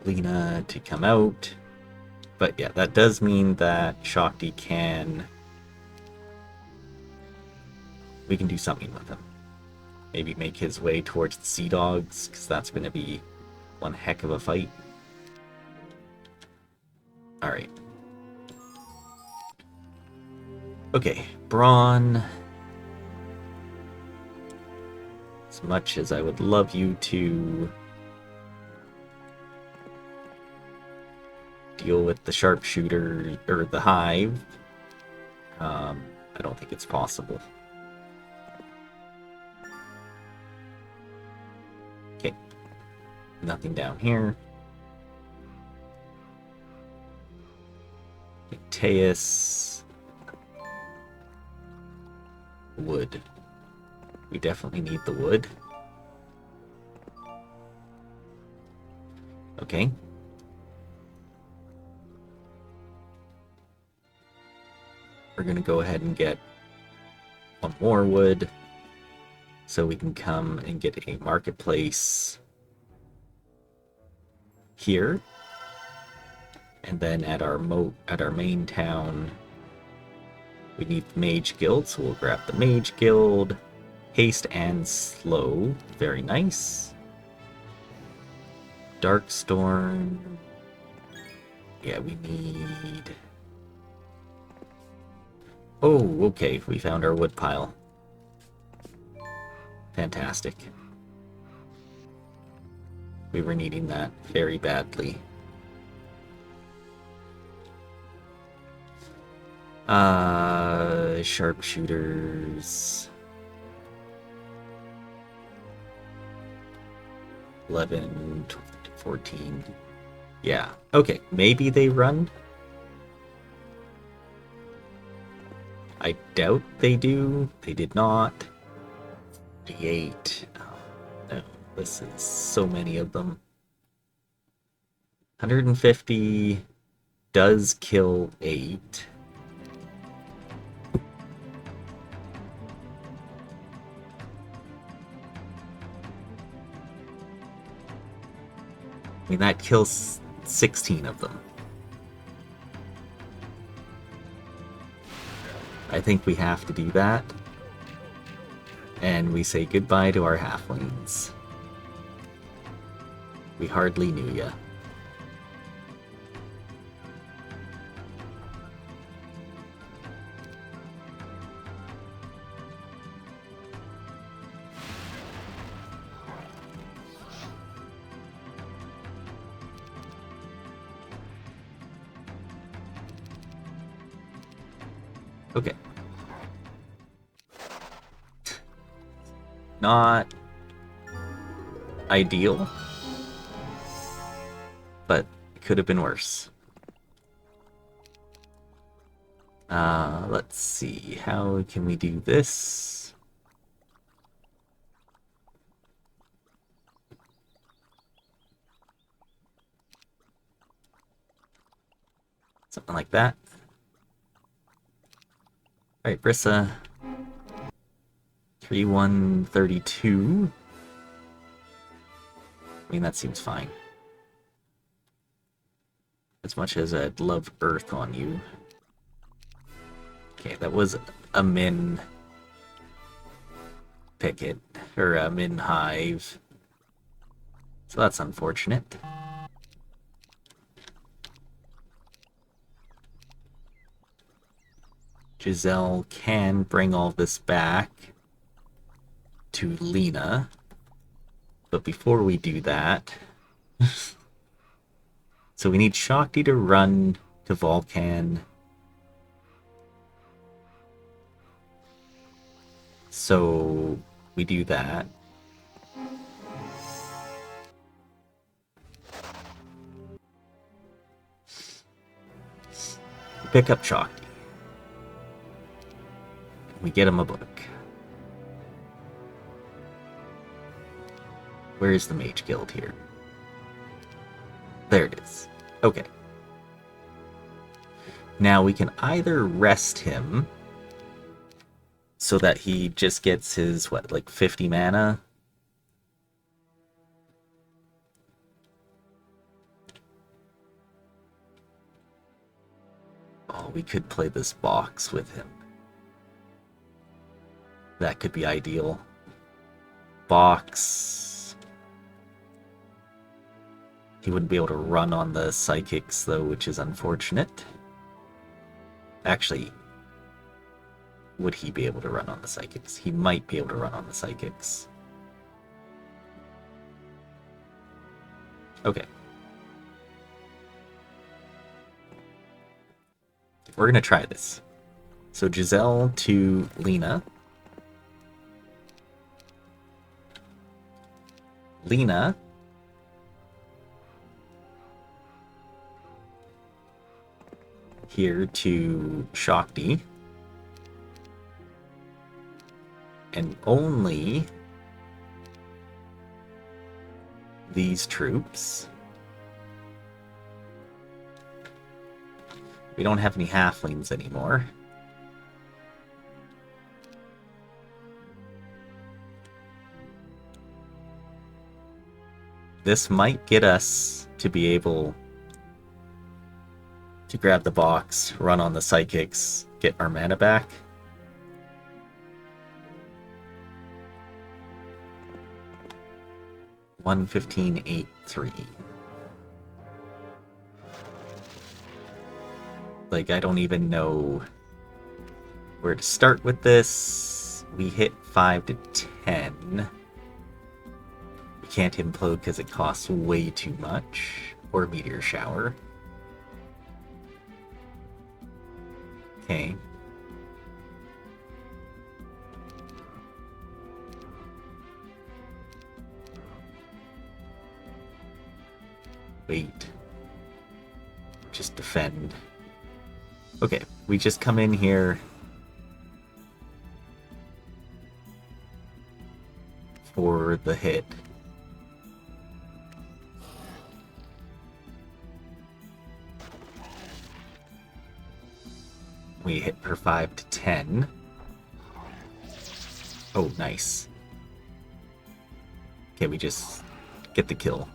Lena to come out. But yeah, that does mean that Shakti can... we can do something with him. Maybe make his way towards the Sea Dogs, because that's going to be one heck of a fight. Alright. Okay, Braun. As much as I would love you to deal with the sharpshooter, or the hive, I don't think it's possible. Okay. Nothing down here. Teus. Wood. We definitely need the wood. Okay. We're gonna go ahead and get one more wood so we can come and get a marketplace here. And then at our main town, we need the Mage Guild, so we'll grab the Mage Guild. Haste and slow, very nice. Darkstorm. Yeah, we need... oh, okay, we found our wood pile. Fantastic. We were needing that very badly. Sharpshooters. 11, 12, 14. Yeah, okay, maybe they run. I doubt they do. They did not. D8. Oh, no, this is so many of them. 150 does kill 8. I mean, that kills 16 of them. I think we have to do that. And we say goodbye to our halflings. We hardly knew ya. Okay. Not ideal, but it could have been worse. Let's see. How can we do this? Something like that. Alright, Brissa. 3-1-32. I mean, that seems fine. As much as I'd love Earth on you. Okay, that was a min picket, or a min hive. So that's unfortunate. Giselle can bring all this back to Lena. But before we do that... so we need Shakti to run to Volcan. So we do that. Pick up Shakti. We get him a book. Where is the Mage Guild here? There it is. Okay. Now we can either rest him so that he just gets his, what, like 50 mana? Oh, we could play this box with him. That could be ideal. Box. He wouldn't be able to run on the psychics, though, which is unfortunate. Actually, would he be able to run on the psychics? He might be able to run on the psychics. Okay. We're gonna try this. So Giselle to Lena. Lena here to Shakti. And only these troops. We don't have any halflings anymore. This might get us to be able to grab the box, run on the psychics, get our mana back. $115.83. Like, I don't even know where to start with this. We hit 5 to 10. We can't implode because it costs way too much. Or meteor shower. Okay. Wait. Just defend. Okay, we just come in here for the hit. We hit for 5 to 10. Oh, nice. Okay, we just get the kill.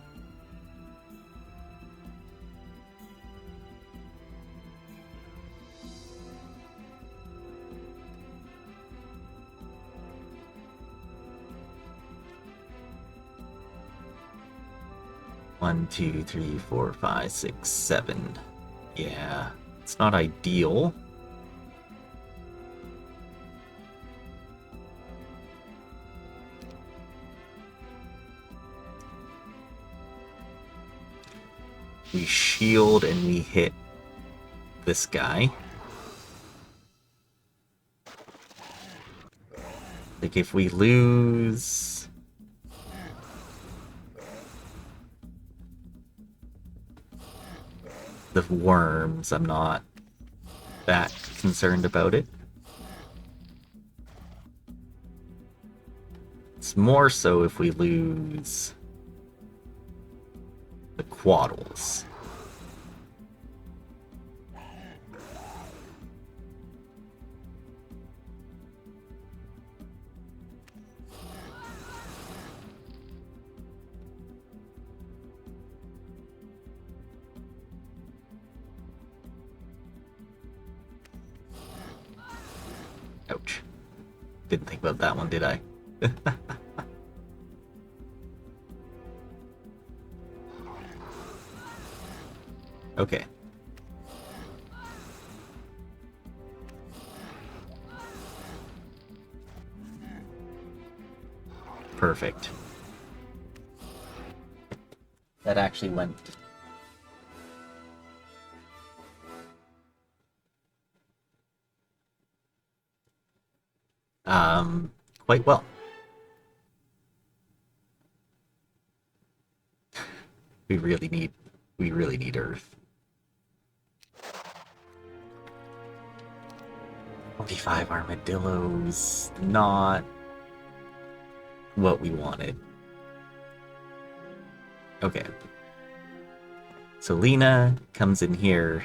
One, two, three, four, five, six, 7. Yeah, it's not ideal. We shield and we hit this guy. Like, if we lose... the worms, I'm not that concerned about it. It's more so if we lose the quaddles. Didn't think about that one, did I? Okay. Perfect. That actually went... quite well. We really need Earth. 25 armadillos, not what we wanted. Okay. So Lena comes in here.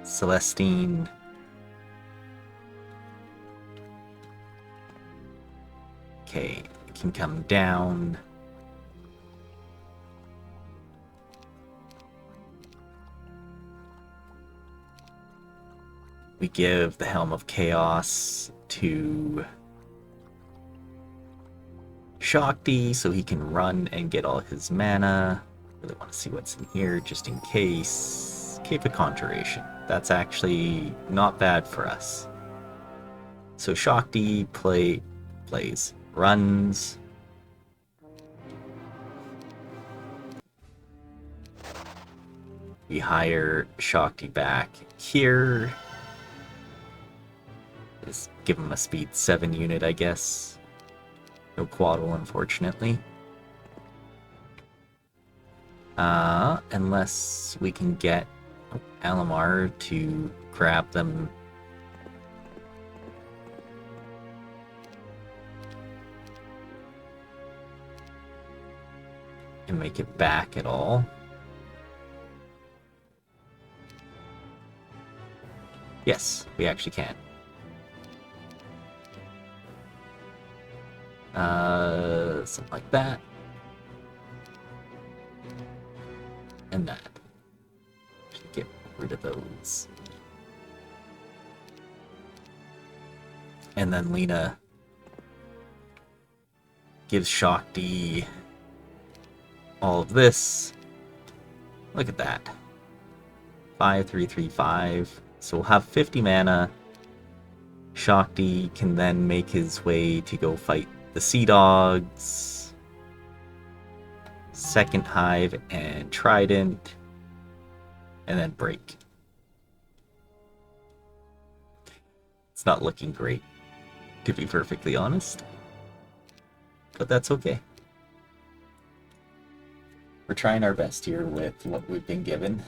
Celestine. Okay, can come down. We give the Helm of Chaos to Shakti so he can run and get all his mana. Really want to see what's in here just in case. Cape of Conjuration. That's actually not bad for us. So Shakti plays, runs. We hire Shakti back here. Just give him a speed 7 unit, I guess. No Quaddle, unfortunately. Unless we can get Alamar to grab them. And make it back at all. Yes, we actually can. Something like that. And that. Should get rid of those. And then Lena gives Shakti all of this. Look at that. 5335. So we'll have 50 mana. Shakti can then make his way to go fight the Sea Dogs, Second Hive, and Trident, and then break. It's not looking great, to be perfectly honest, but that's okay. We're trying our best here with what we've been given.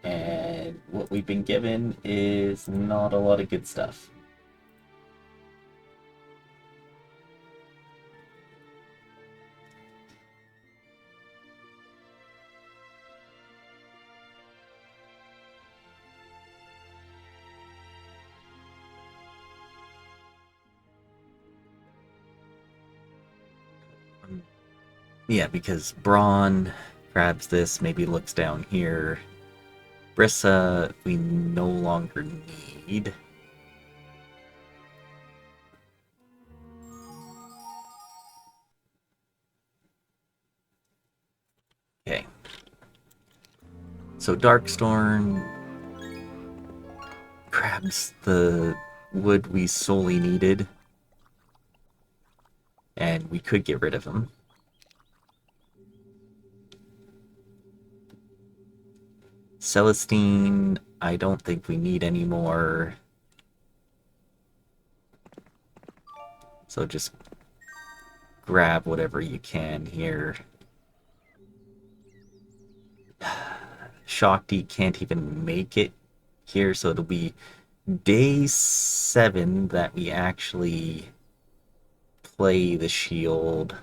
And what we've been given is not a lot of good stuff. Yeah, because Braun grabs this, maybe looks down here. Brissa, we no longer need. Okay. So Darkstorm grabs the wood we solely needed. And we could get rid of him. Celestine, I don't think we need anymore. So just grab whatever you can here. Shakti can't even make it here, so it'll be day 7 that we actually play the shield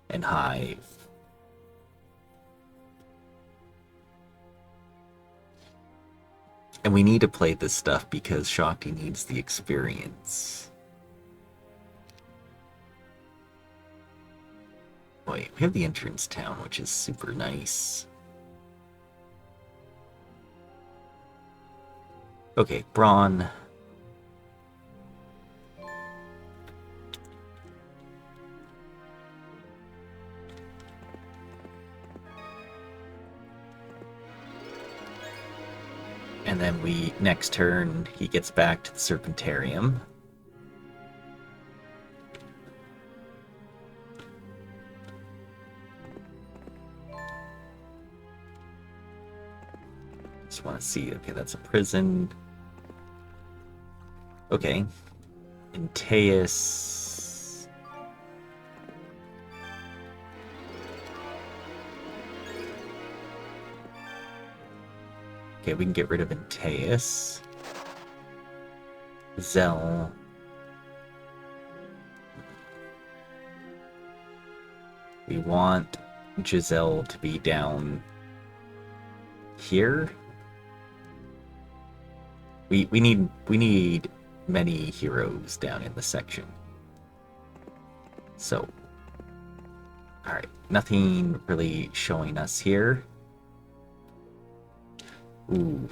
and Hive. And we need to play this stuff because Shakti needs the experience. wait, we have the entrance town, which is super nice. Okay, Braun. And then next turn, he gets back to the Serpentarium. Just want to see, okay, that's a prison. Okay. Inteus. Okay, we can get rid of Inteus. Zell. We want Giselle to be down here. We need many heroes down in the section. So, alright, nothing really showing us here. Ooh,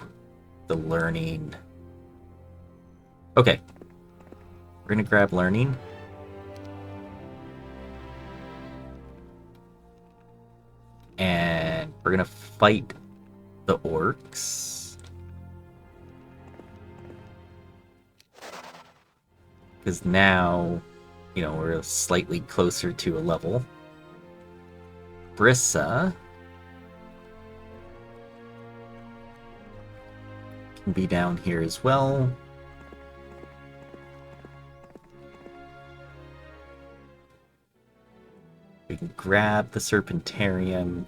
the learning. Okay, we're gonna grab learning. And we're gonna fight the orcs. Because now, you know, we're slightly closer to a level. Brissa can be down here as well. We can grab the Serpentarium.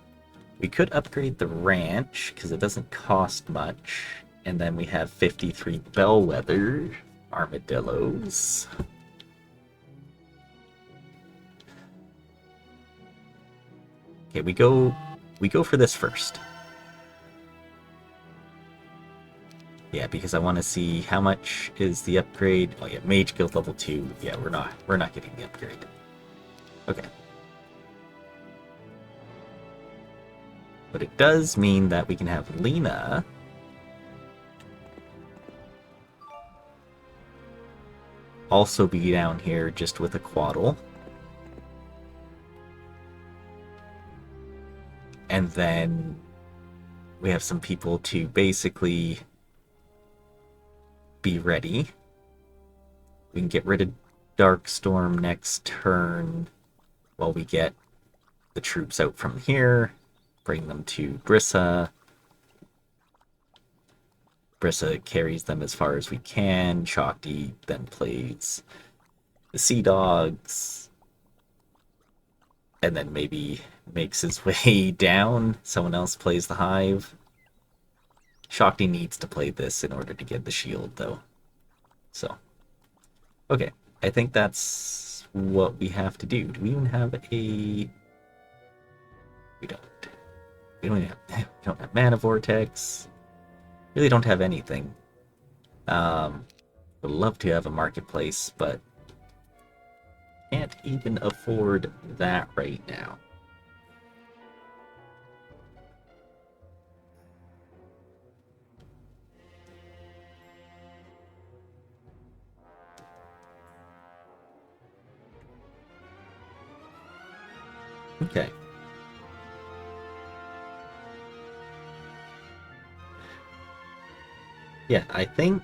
We could upgrade the ranch, because it doesn't cost much. And then we have 53 bellwether armadillos. Okay, we go for this first. Yeah, because I want to see how much is the upgrade. Oh yeah, Mage Guild level 2. Yeah, we're not getting the upgrade. Okay. But it does mean that we can have Lena also be down here just with a Quaddle. And then we have some people to basically be ready. We can get rid of Darkstorm next turn while we get the troops out from here. Bring them to Brissa. Brissa carries them as far as we can. Shakti then plays the Sea Dogs. And then maybe makes his way down. Someone else plays the Hive. Shakti needs to play this in order to get the shield, though. So, okay. I think that's what we have to do. Do we even have a... We don't. We don't have Mana Vortex. Really don't have anything. Would love to have a marketplace, but can't even afford that right now. Okay. Yeah, I think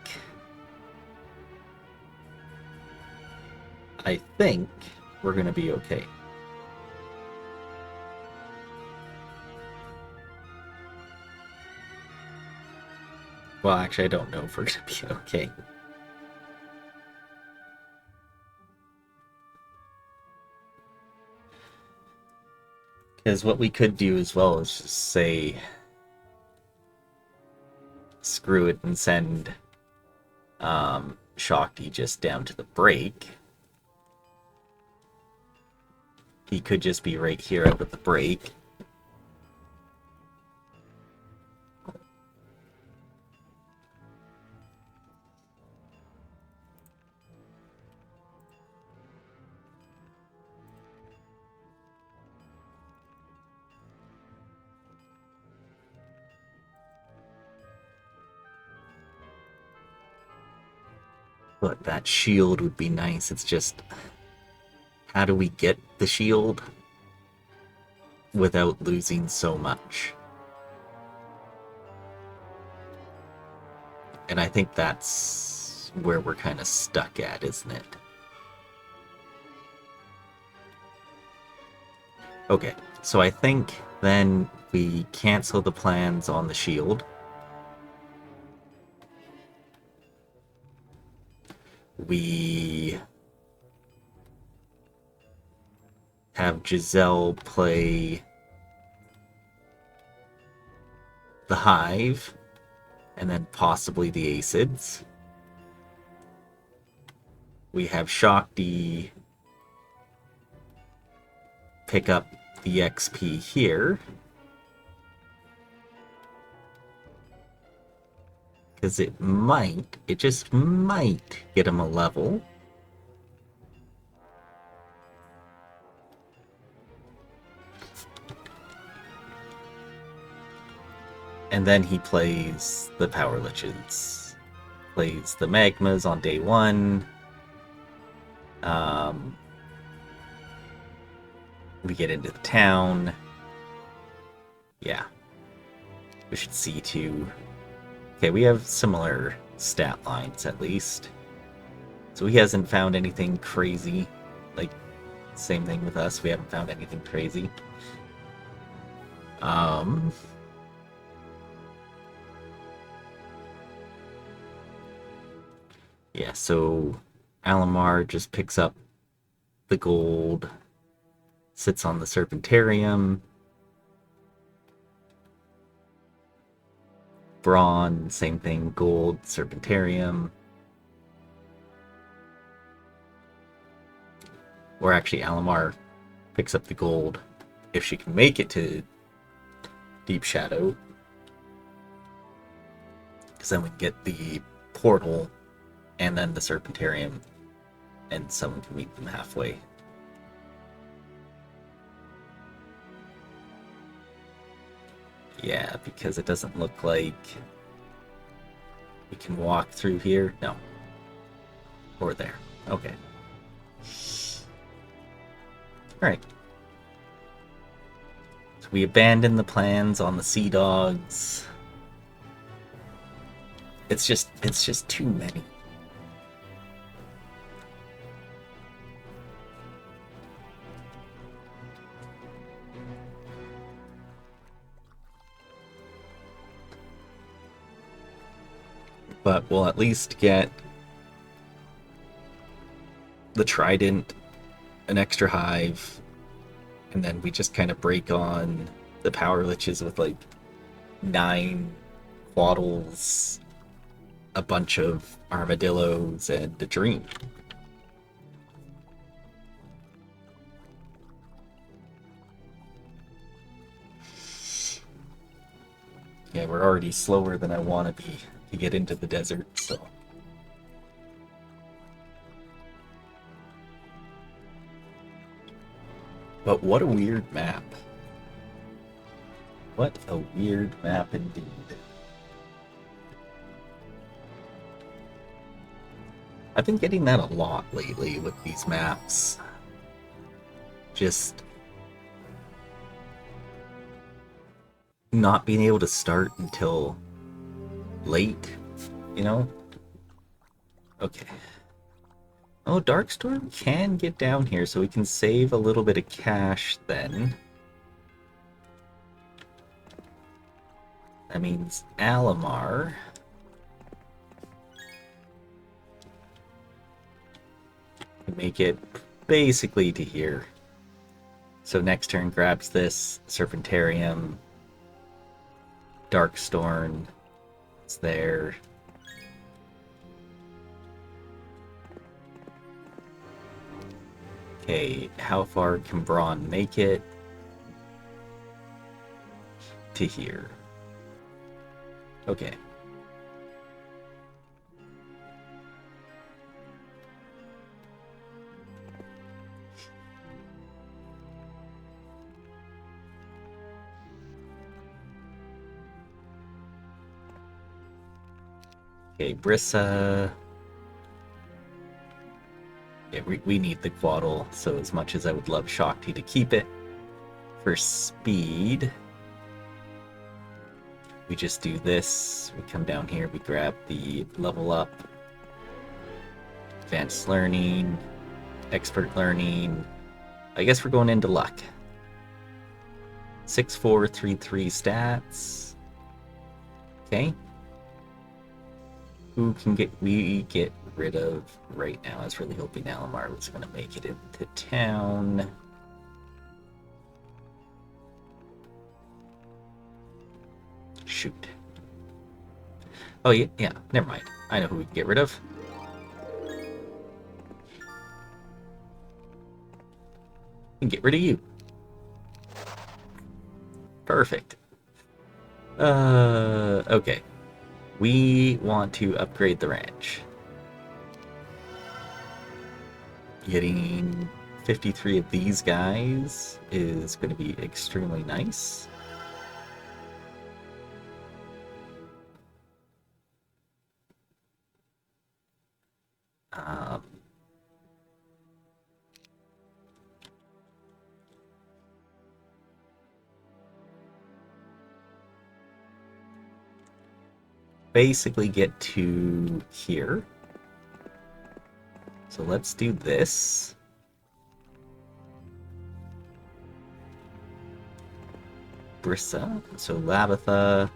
we're gonna be okay. Well, actually, I don't know if we're gonna be okay. Because what we could do as well is just say, screw it and send Shakti just down to the break. He could just be right here out of the break. But that shield would be nice. It's just, how do we get the shield without losing so much? And I think that's where we're kind of stuck at, isn't it? Okay, so I think then we cancel the plans on the shield. We have Giselle play the Hive, and then possibly the Acids. We have Shakti pick up the XP here. Because it just might get him a level. And then he plays the Power Liches. Plays the Magmas on day 1. We get into the town. Yeah. We should see to... Okay, we have similar stat lines at least. So he hasn't found anything crazy. Like, same thing with us. We haven't found anything crazy. Yeah, so Alamar just picks up the gold, sits on the Serpentarium. Brawn, same thing, gold, Serpentarium. Or actually, Alamar picks up the gold if she can make it to Deep Shadow. Because then we can get the portal and then the Serpentarium, and someone can meet them halfway. Yeah, because it doesn't look like we can walk through here. No. Or there. Okay. Alright. So we abandon the plans on the Sea Dogs. It's just too many. But we'll at least get the Trident, an extra Hive, and then we just kind of break on the Power Liches with like 9 Quaddles, a bunch of Armadillos, and a Dream. Yeah, we're already slower than I want to be to get into the desert, so... But what a weird map. What a weird map indeed. I've been getting that a lot lately with these maps. Just... not being able to start until late, you know? Okay. Oh, Darkstorm can get down here, so we can save a little bit of cash then. That means Alamar can make it basically to here. So next turn grabs this Serpentarium, Darkstorm, it's there. Okay, how far can Braun make it? To here. Okay. Okay, Brissa. we need the Quaddle, so as much as I would love Shakti to keep it, for speed, we just do this. We come down here, we grab the level up, advanced learning, expert learning. I guess we're going into luck. 6433 stats. Okay. Who can we get rid of right now? I was really hoping Alamar was going to make it into town. Shoot. Oh, yeah, never mind. I know who we can get rid of. We can get rid of you. Perfect. Okay. We want to upgrade the ranch. Getting 53 of these guys is going to be extremely nice. Basically get to here. So let's do this. Brissa, so Labatha.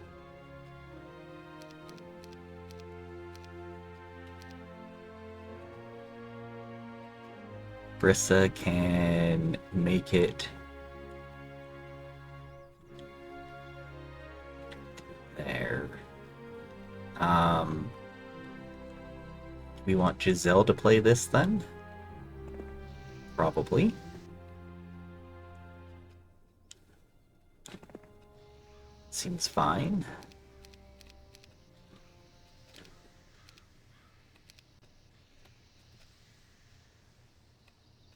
Brissa can make it there. We want Giselle to play this then? Probably. Seems fine.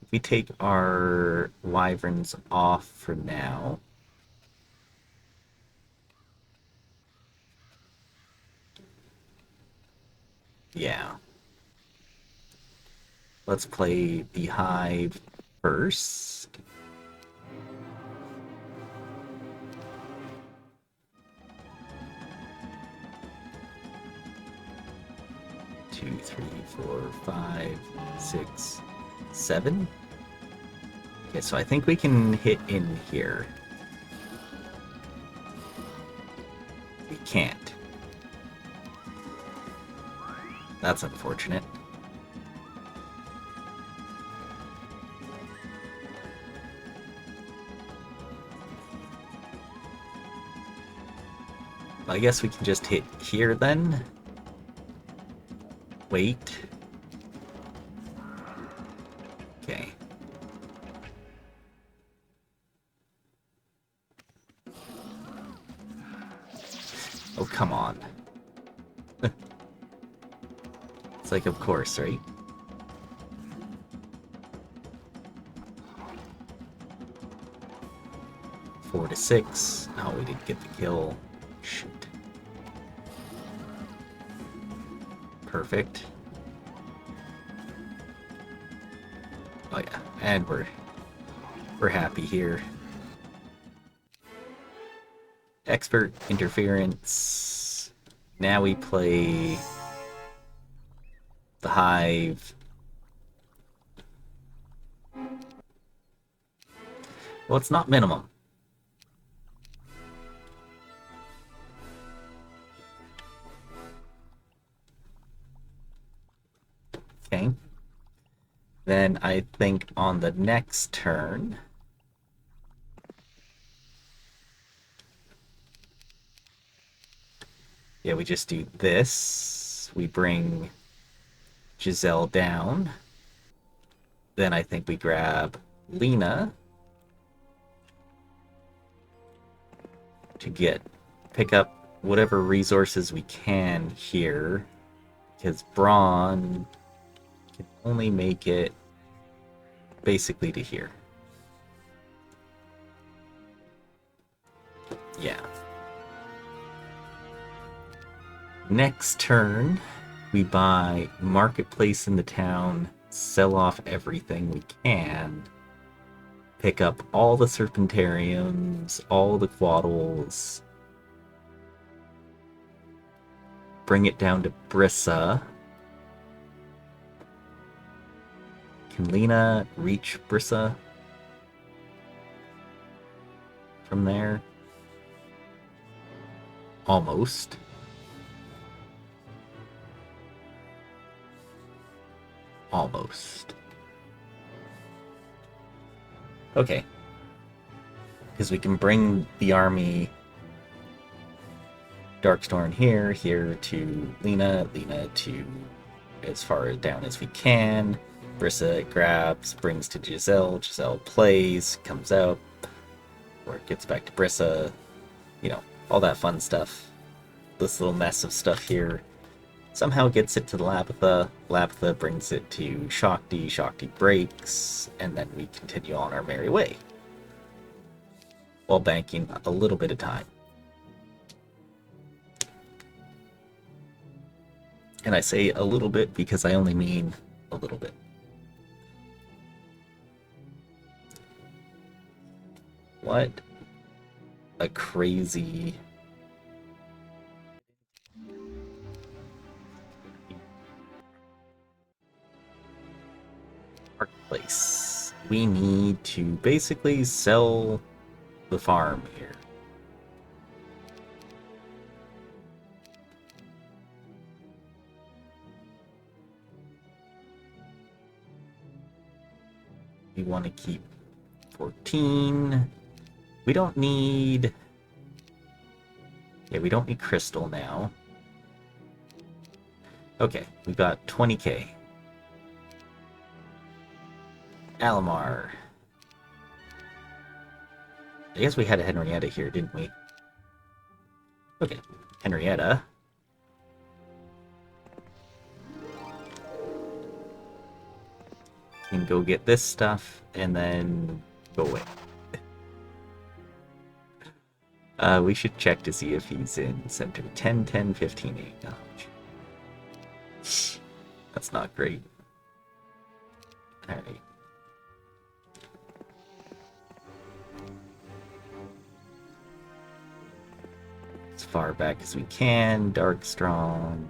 If we take our wyverns off for now. Yeah. Let's play the hive first. Two, three, four, 5, 6, 7. Okay, so I think we can hit in here. We can't. That's unfortunate. I guess we can just hit here then. Wait. Okay. Oh, come on. It's like, of course, right? Four to 6. Oh, we didn't get the kill. Shoot. Perfect. Oh yeah, and we're happy here. Expert interference. Now we play the hive. Well, it's not minimum. Okay. Then I think on the next turn, yeah, we just do this. We bring Giselle down. Then I think we grab Lena to pick up whatever resources we can here, because Braun can only make it basically to here. Yeah. Next turn, we buy Marketplace in the town sell off everything we can, pick up all the Serpentariums, all the Quaddles, bring it down to Brissa. Can Lena reach Brissa from there? Almost. Almost. Okay. Because we can bring the army Darkstorm here to Lena to as far down as we can. Brissa grabs, brings to Giselle. Giselle plays, comes out, or it gets back to Brissa. You know, all that fun stuff. This little mess of stuff here somehow gets it to the Lapitha. Lapitha brings it to Shakti. Shakti breaks, and then we continue on our merry way while banking a little bit of time. And I say a little bit because I only mean a little bit. What a crazy marketplace. We need to basically sell the farm here. We want to keep 14. We don't need... Yeah, we don't need crystal now. Okay, we've got 20k. Alamar. I guess we had a Henrietta here, didn't we? Okay, Henrietta. Can go get this stuff, and then go away. We should check to see if he's in center. 10, 10, 15, 8. Oh, that's not great. Alright. As far back as we can. Darkstrong.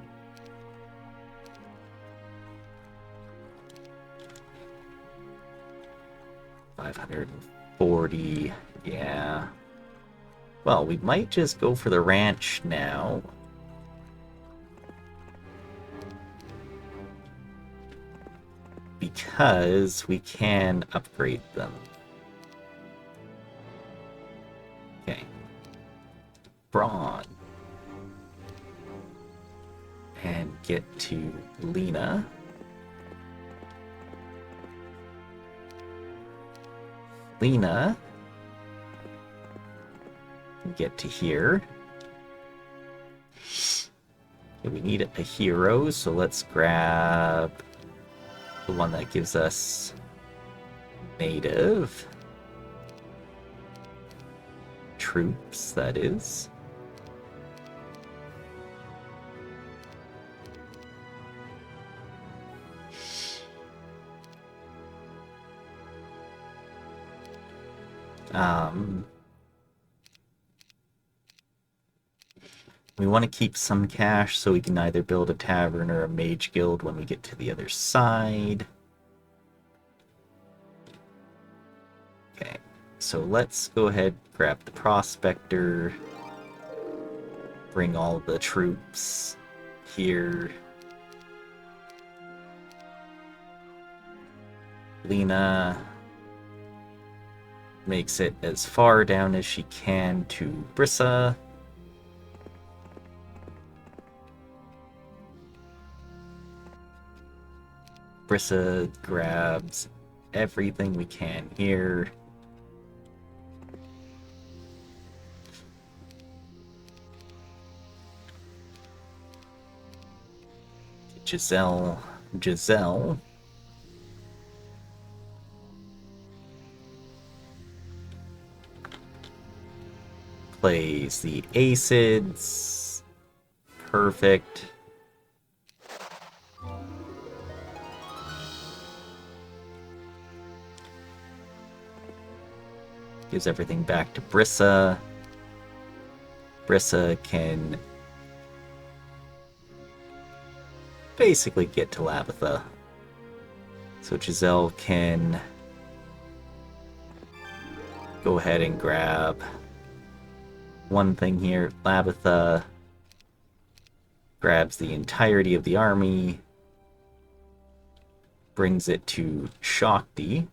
$540. Yeah. Well, we might just go for the ranch now. Because we can upgrade them. Okay. Brawn. And get to Lena. Lena. Get to here. Okay, we need a hero, so let's grab the one that gives us native troops, that is. We want to keep some cash so we can either build a tavern or a mage guild when we get to the other side. Okay, so let's go ahead, grab the prospector, bring all the troops here. Lena makes it as far down as she can to Brissa. Brissa grabs everything we can here. Giselle plays the acids. Perfect. Gives everything back to Brissa. Brissa can basically get to Labitha. So Giselle can go ahead and grab one thing here. Labitha grabs the entirety of the army, brings it to Shakti.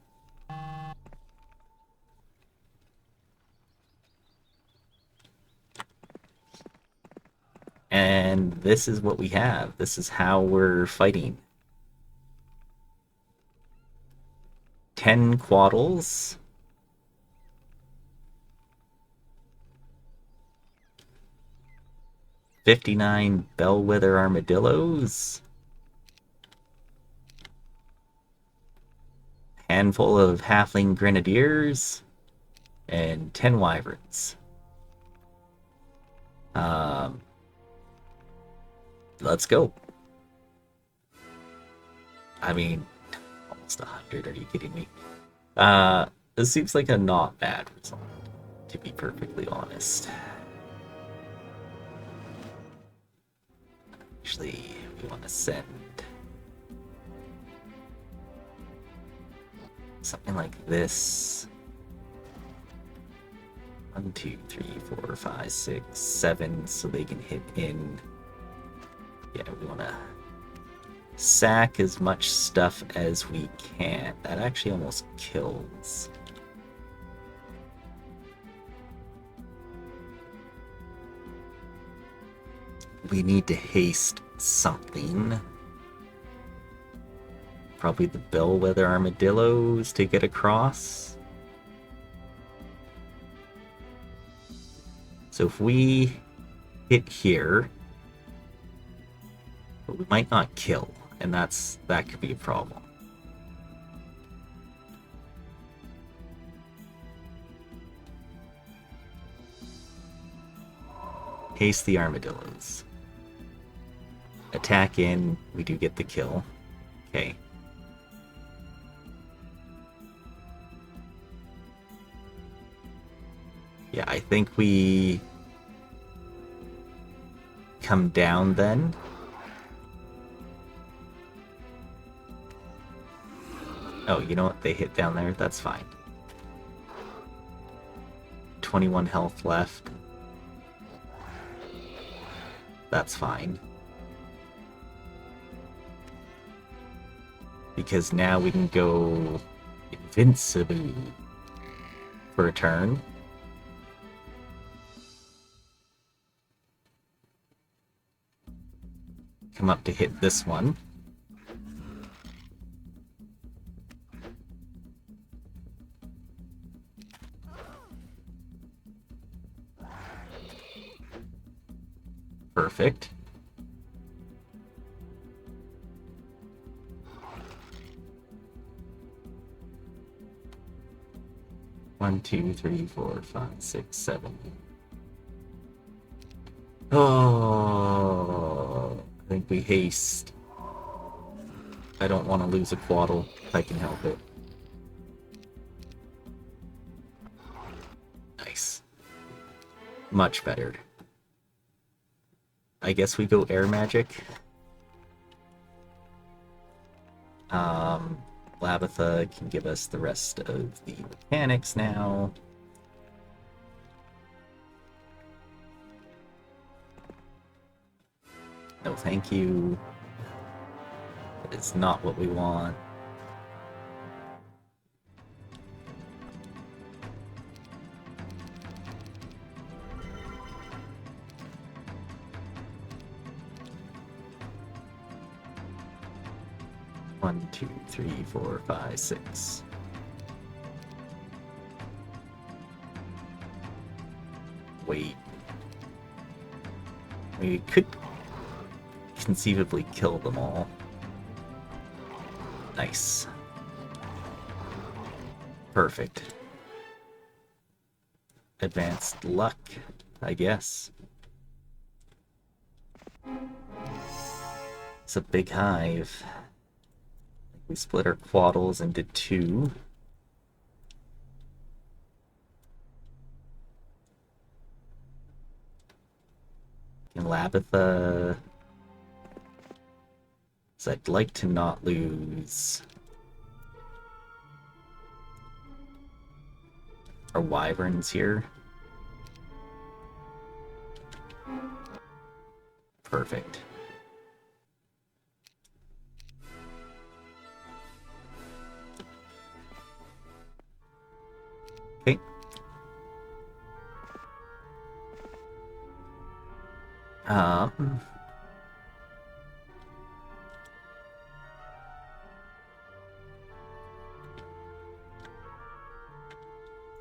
And this is what we have. This is how we're fighting. 10 Quaddles. 59 Bellwether Armadillos. Handful of Halfling Grenadiers. And 10 Wyverns. Let's go. I mean, almost 100, are you kidding me? This seems like a not bad result, to be perfectly honest. Actually, we want to send something like this. 1, 2, 3, 4, 5, 6, 7, so they can hit in. Yeah, we want to sack as much stuff as we can. That actually almost kills. We need to haste something. Probably the Bellwether Armadillos to get across. So if we hit here, but we might not kill, and that could be a problem. Haste the Armadillos. Attack in, we do get the kill. Okay. Yeah, I think we come down then. Oh, you know what? They hit down there. That's fine. 21 health left. That's fine. Because now we can go invincible for a turn. Come up to hit this one. Perfect. One, two, three, 4, 5, 6, 7. Oh, I think we haste. I don't want to lose a Quaddle if I can help it. Nice. Much better. I guess we go air magic. Labitha can give us the rest of the mechanics now. No, thank you. That is not what we want. One, two, three, 4, 5, 6. Wait. We could conceivably kill them all. Nice. Perfect. Advanced luck, I guess. It's a big hive. We split our Quaddles into 2. in Labitha. So I'd like to not lose our wyverns here. Perfect. Okay.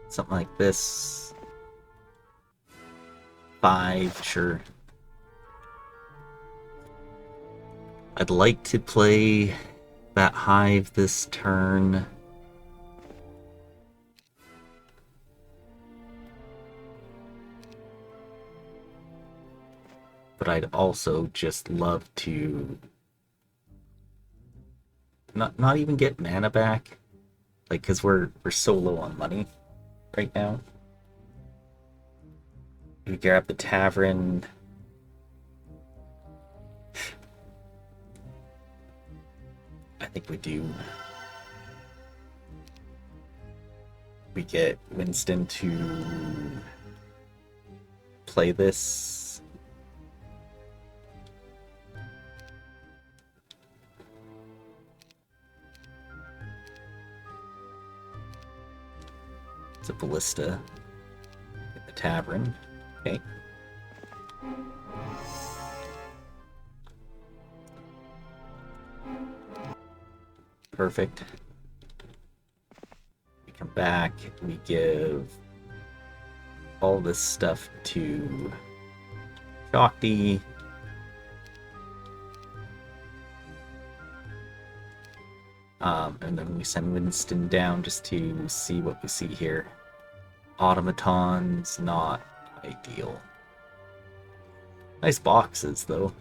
Something like this. 5, sure. I'd like to play that hive this turn. But I'd also just love to not even get mana back. Like, cause we're so low on money right now. We grab the tavern. I think we do. We get Winston to play this. It's a ballista at the tavern. Okay. Perfect. We come back, we give all this stuff to Shakti. And then we send Winston down just to see what we see here. Automatons, not ideal. Nice boxes, though.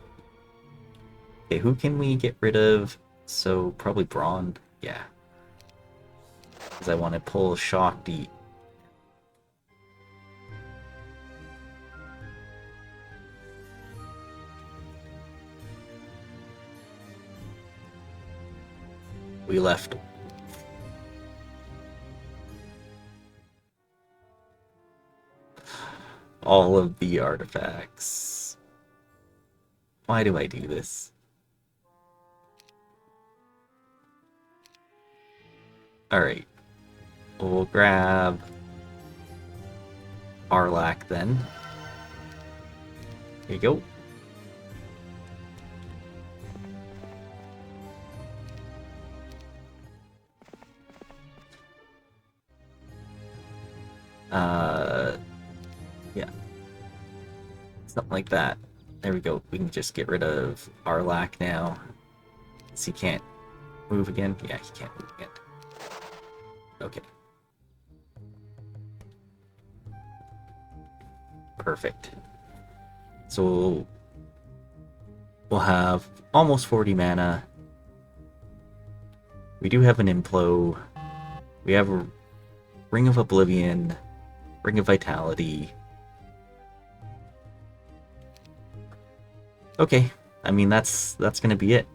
Okay, who can we get rid of? So, probably Braun. Yeah. Because I want to pull Shakti. We left. All of the artifacts. Why do I do this? Alright. We'll grab Arlak then. Here you go. Yeah. Something like that. There we go. We can just get rid of Arlak now. So he can't move again? Yeah, he can't move again. Okay. Perfect. So we'll have almost 40 mana. We do have an Implo. We have a Ring of Oblivion, Ring of Vitality. Okay, I mean that's gonna be it.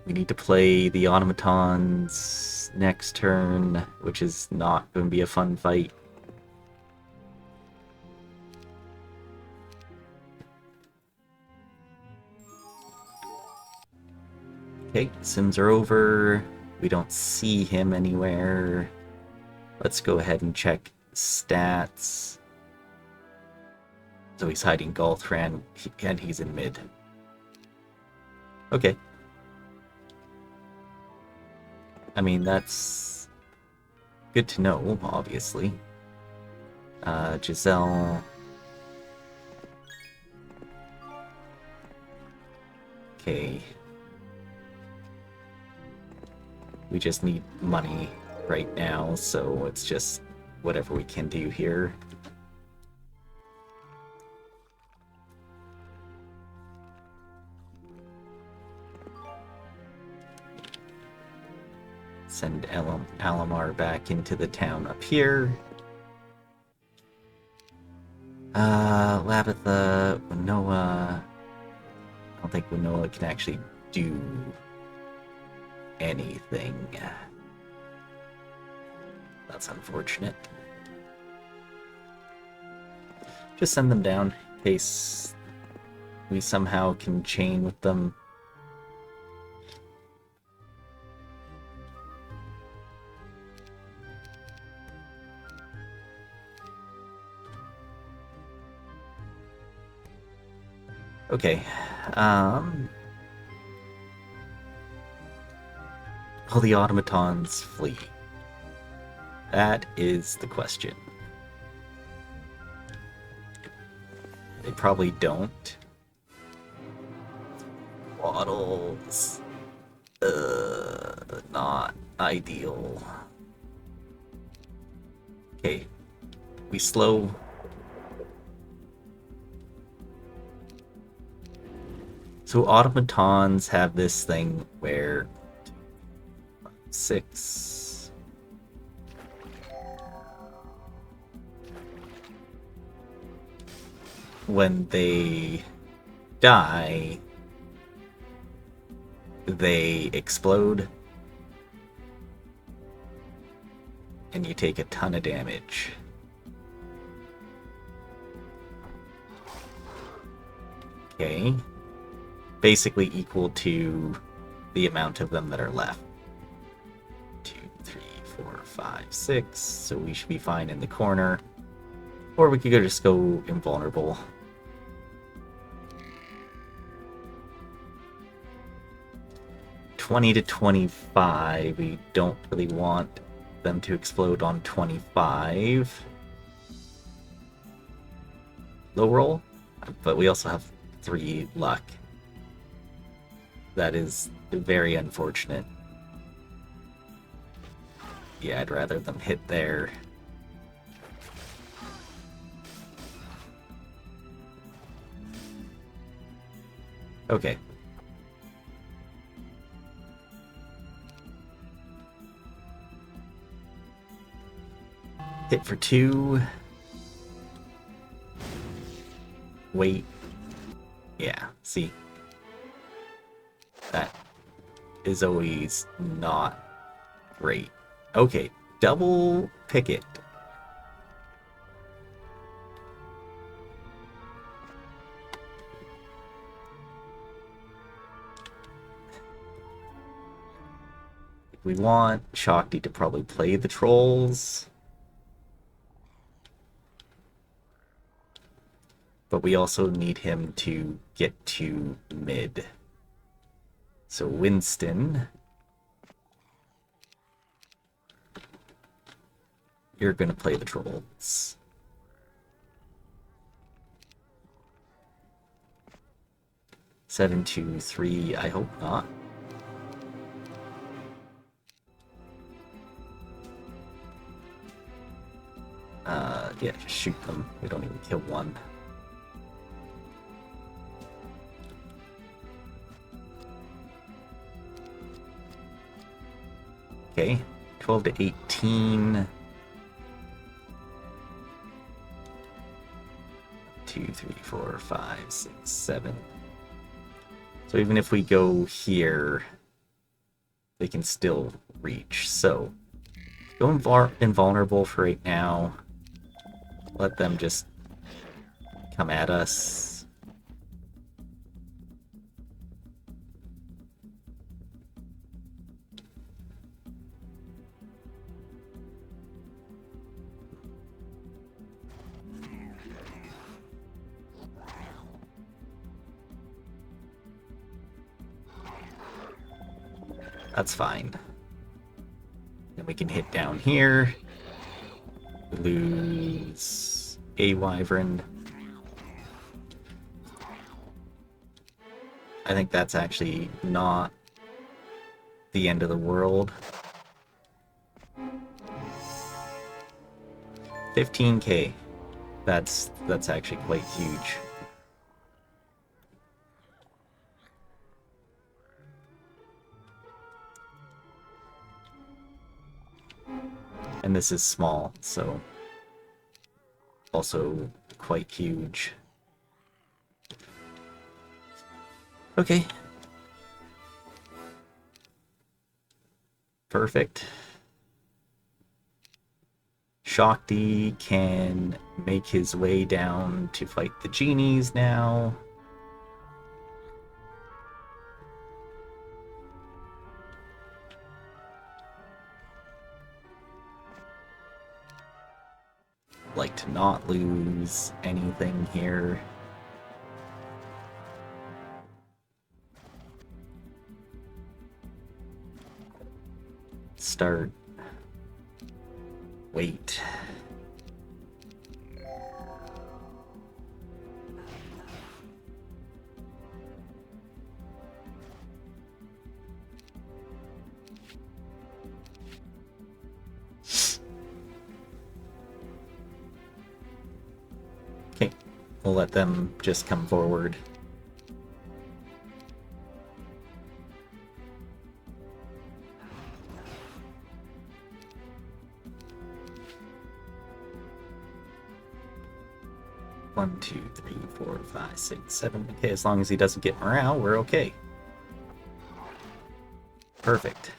We need to play the automatons next turn, which is not going to be a fun fight. Okay, sims are over. We don't see him anywhere. Let's go ahead and check stats. So he's hiding Golthran, and he's in mid. Okay. I mean, that's good to know, obviously. Giselle. Okay. We just need money right now, so it's just whatever we can do here. Send Alamar back into the town up here. Labitha, Winnoa. I don't think Winnoa can actually do anything. That's unfortunate. Just send them down in case we somehow can chain with them. Okay. Will the automatons flee? That is the question. They probably don't. Waddles. Not ideal. Okay. We slow. So automatons have this thing where 6. When they die, they explode, and you take a ton of damage. Okay. Basically equal to the amount of them that are left. 2, 3, 4, 5, 6. So we should be fine in the corner. Or we could just go invulnerable. $20 to 25. We don't really want them to explode on 25. Low roll, but we also have 3 luck. That is very unfortunate. Yeah, I'd rather them hit there. Okay. Hit for 2. Wait. Yeah, see. That is always not great. Okay, double picket. We want Shakti to probably play the trolls. But we also need him to get to mid. So Winston, you're gonna play the trolls. Seven, 2, 3. I hope not. Yeah, just shoot them. We don't even kill one. Okay, 12 to 18. 2, 3, 4, 5, 6, 7. So even if we go here, they can still reach. So go invulnerable for right now. Let them just come at us. That's fine. Then we can hit down here. Lose a wyvern. I think that's actually not the end of the world. 15k. That's actually quite huge. And this is small, so also quite huge. Okay. Perfect. Shakti can make his way down to fight the genies now. Like to not lose anything here. Start. Wait. Okay, we'll let them just come forward. One, two, three, 4, 5, 6, 7. Okay, as long as he doesn't get morale, we're okay. Perfect.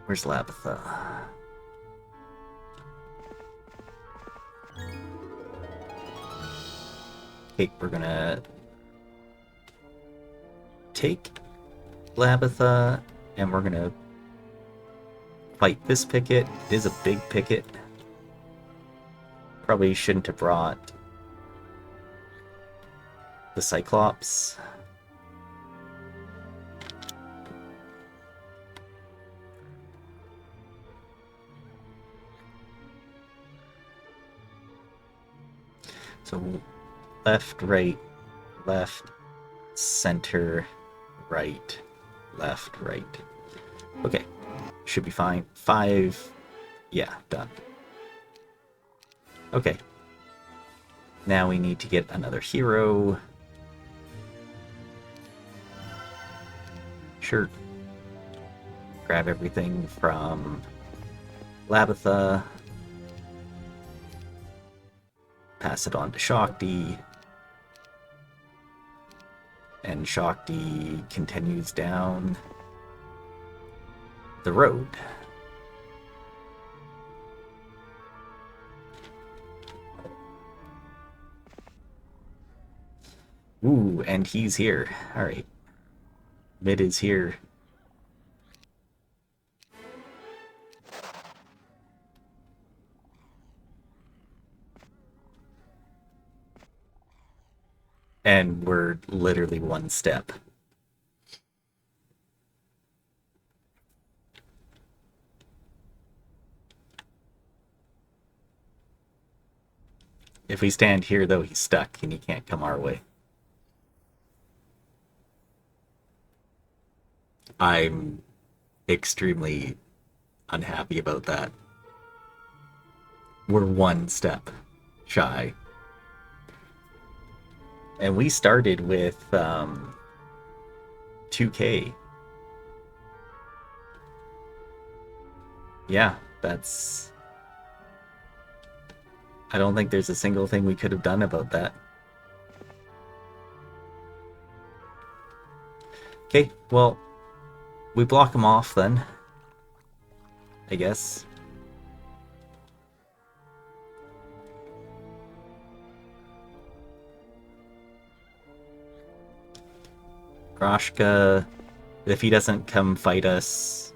Where's Labitha? Okay, we're gonna take Labitha, and we're gonna fight this picket. It is a big picket. Probably shouldn't have brought the Cyclops. So left, right, left, center, right, left, right. Okay, should be fine. 5, yeah, done. Okay. Now we need to get another hero. Sure. Grab everything from Labitha. Pass it on to Shakti. And Shakti continues down the road. Ooh, and he's here. Alright. Mid is here. And we're literally one step. If we stand here, though, he's stuck and he can't come our way. I'm extremely unhappy about that. We're one step shy. And we started with 2K. Yeah, that's... I don't think there's a single thing we could have done about that. Okay, well, we block him off then, I guess. Roshka, if he doesn't come fight us,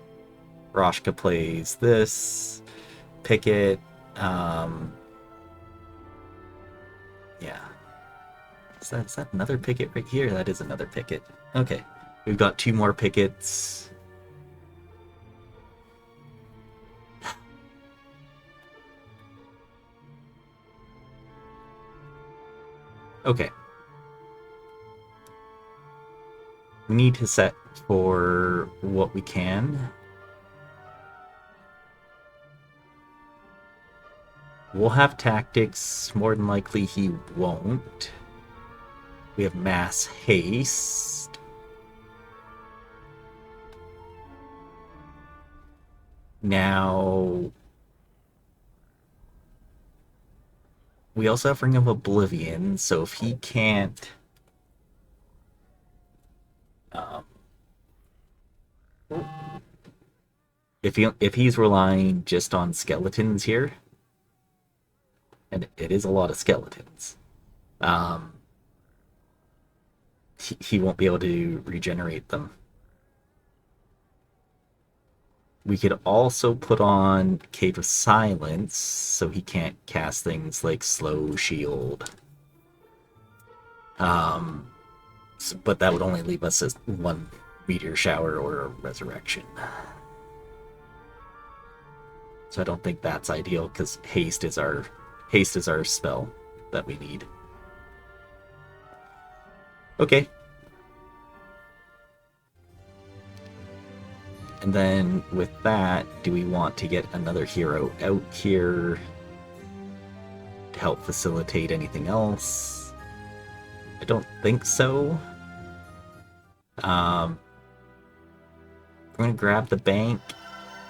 Roshka plays this, Picket, yeah. Is that another Picket right here? That is another Picket. Okay, we've got 2 more Pickets. Okay. We need to set for what we can. We'll have tactics. More than likely he won't. We have mass haste. Now we also have Ring of Oblivion, so if he can't... Um, if he's relying just on skeletons here, and it is a lot of skeletons, um, he won't be able to regenerate them. We could also put on Cave of Silence, so he can't cast things like Slow Shield. But that would only leave us as one Meteor Shower or a Resurrection. So I don't think that's ideal, because haste is our spell that we need. Okay. And then with that, do we want to get another hero out here to help facilitate anything else? I don't think so. We're gonna grab the bank.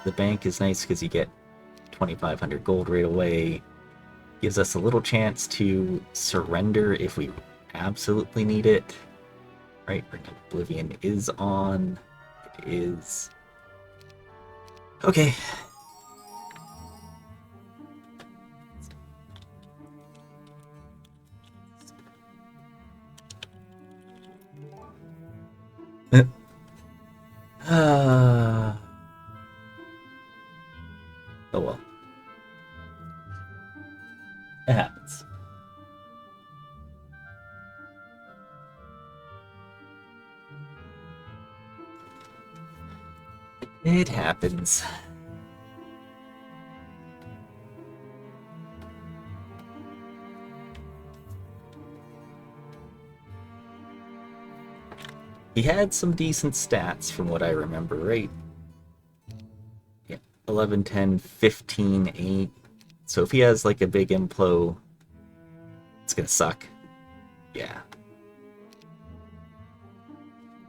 The bank is nice because you get 2,500 gold right away. Gives us a little chance to surrender if we absolutely need it. Right, Ring of Oblivion is on. It is. Okay. Oh well. It happens. It happens. He had some decent stats from what I remember, right? Yeah, 11, 10, 15, 8. So if he has like a big implo, it's gonna suck. Yeah.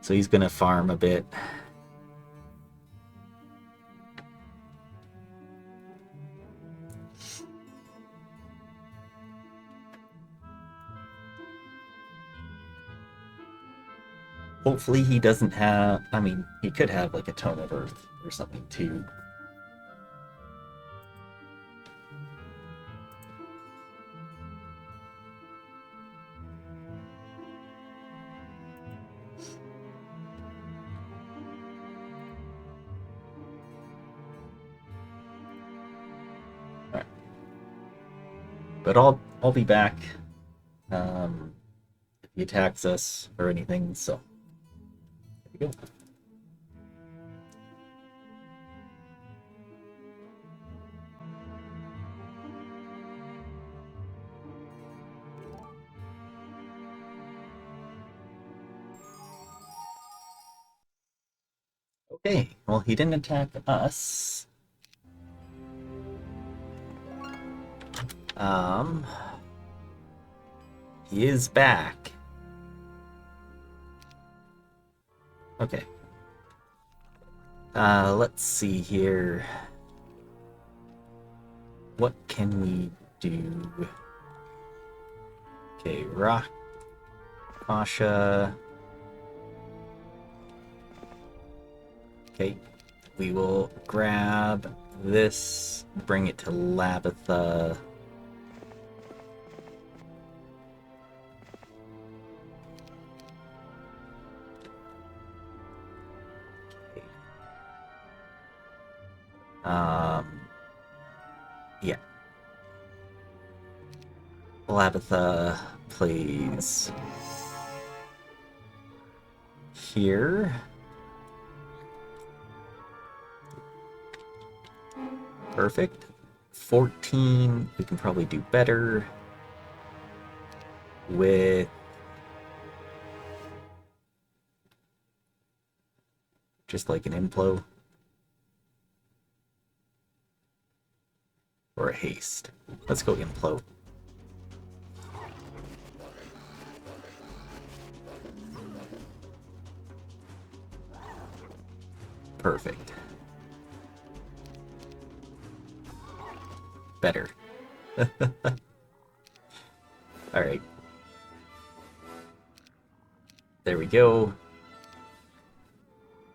So he's gonna farm a bit. Hopefully he doesn't have... I mean, he could have like a Tome of Earth or something too. Alright. But I'll be back if he attacks us or anything, so there we go. Okay, well, he didn't attack us. He is back. Okay. Let's see here. What can we do? Okay, Rock, Masha. Okay, we will grab this, bring it to Labitha. Yeah. Labitha plays here. Perfect. 14, we can probably do better with just like an implo or a haste. Let's go implo. Perfect. Better. Alright. There we go.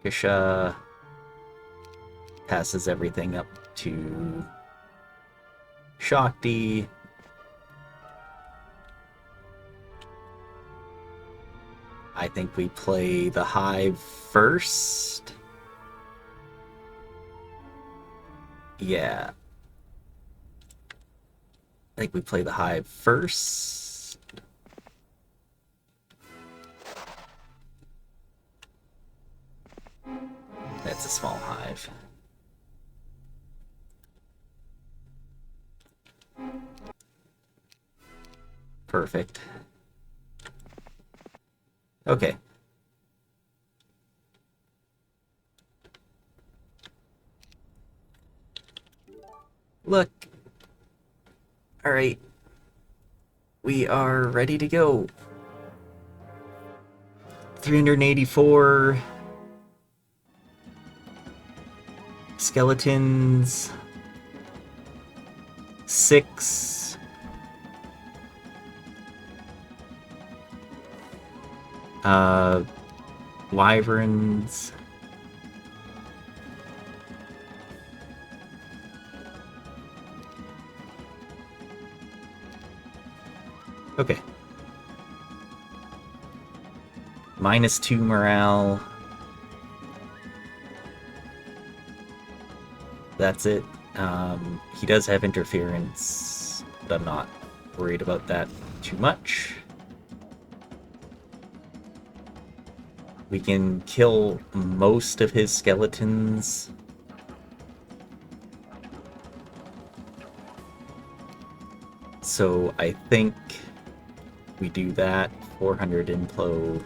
Kisha passes everything up to Shakti. I think we play the Hive first. Yeah. I think we play the Hive first. That's a small hive. Perfect. Okay. Look. Alright. We are ready to go. 384 skeletons. 6 wyverns. Okay. -2 morale. That's it. He does have interference, but I'm not worried about that too much. We can kill most of his skeletons. So I think we do that. 400 implo.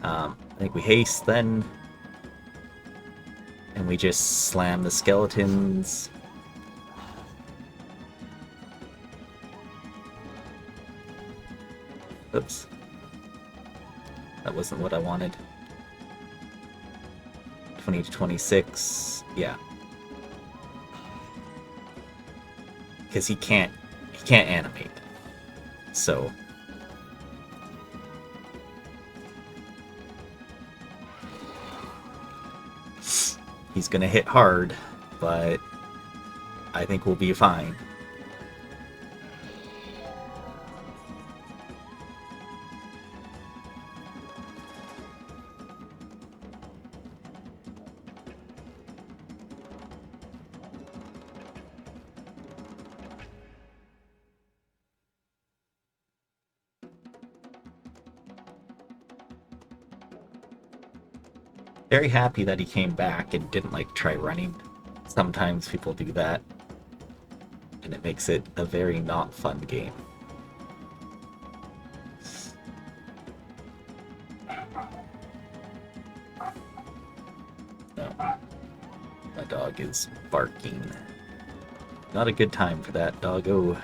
I think we haste then. And we just slam the skeletons. Oops. That wasn't what I wanted. 20 to 26. Yeah. Because he can't animate. So he's gonna hit hard, but I think we'll be fine. Very happy that he came back and didn't like try running. Sometimes people do that, and it makes it a very not fun game. No. My dog is barking. Not a good time for that doggo.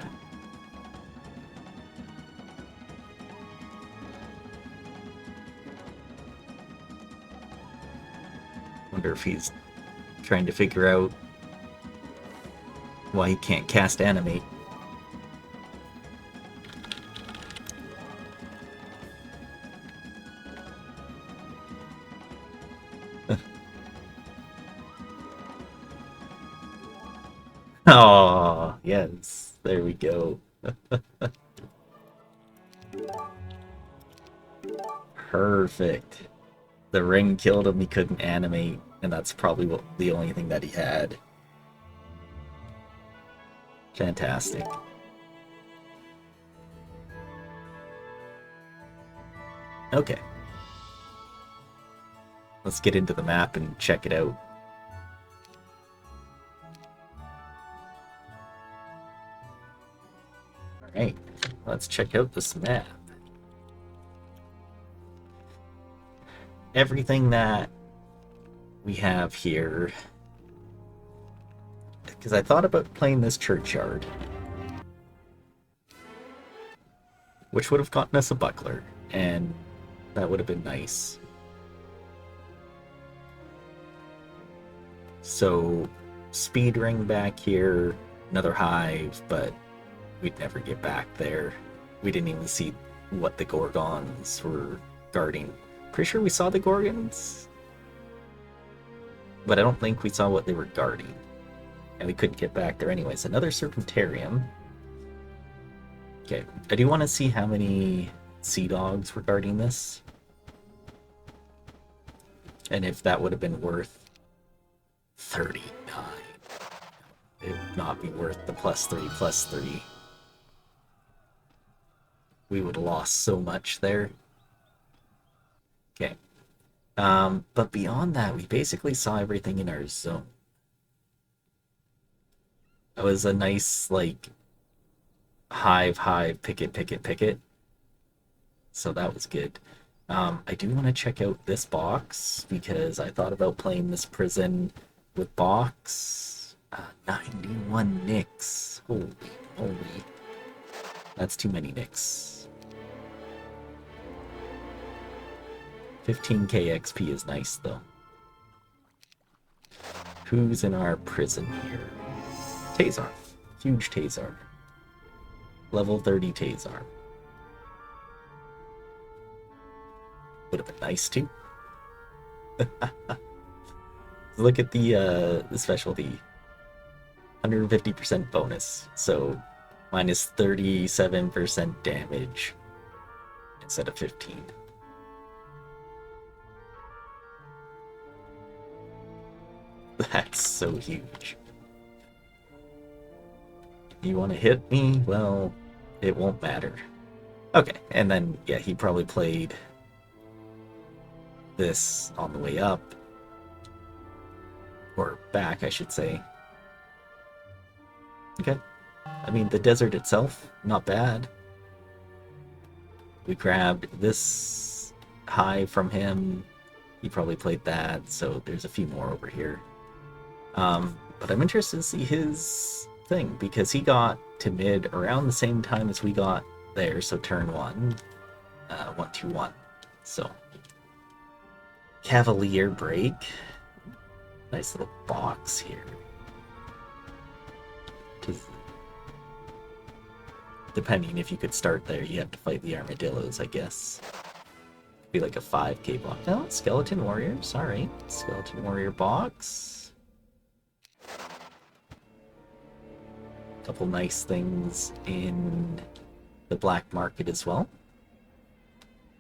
Wonder if he's trying to figure out why he can't cast animate. Oh, yes. There we go. Perfect. The ring killed him, he couldn't animate, and that's probably the only thing that he had. Fantastic. Okay. Let's get into the map and check it out. Alright, let's check out this map. Everything that we have here, because I thought about playing this churchyard, which would have gotten us a buckler, and that would have been nice. So, speed ring back here, another hive, but we'd never get back there. We didn't even see what the Gorgons were guarding. Pretty sure we saw the Gorgons, but I don't think we saw what they were guarding. And we couldn't get back there anyways. Another Serpentarium. Okay, I do want to see how many Sea Dogs were guarding this. And if that would have been worth 39. It would not be worth the +3/+3. We would have lost so much there. Okay. But beyond that, we basically saw everything in our zone. It was a nice, like, hive, picket. So that was good. I do want to check out this box, because I thought about playing this prison with box. 91 nicks. Holy moly. That's too many nicks. 15k XP is nice, though. Who's in our prison here? Tazar. Huge Tazar. Level 30 Tazar. Would have been nice, too. Look at the specialty. 150% bonus. So, minus 37% damage instead of 15. That's so huge. You want to hit me? Well, it won't matter. Okay, and then, yeah, he probably played this on the way up. Or back, I should say. Okay. I mean, the desert itself, not bad. We grabbed this hive from him. He probably played that, so there's a few more over here. But I'm interested to see his thing, because he got to mid around the same time as we got there, so turn 1, 1-2-1. So, Cavalier break. Nice little box here. Depending if you could start there, you have to fight the armadillos, I guess. Be like a 5k box. No, Skeleton Warrior, sorry. Skeleton Warrior box. Couple nice things in the black market as well.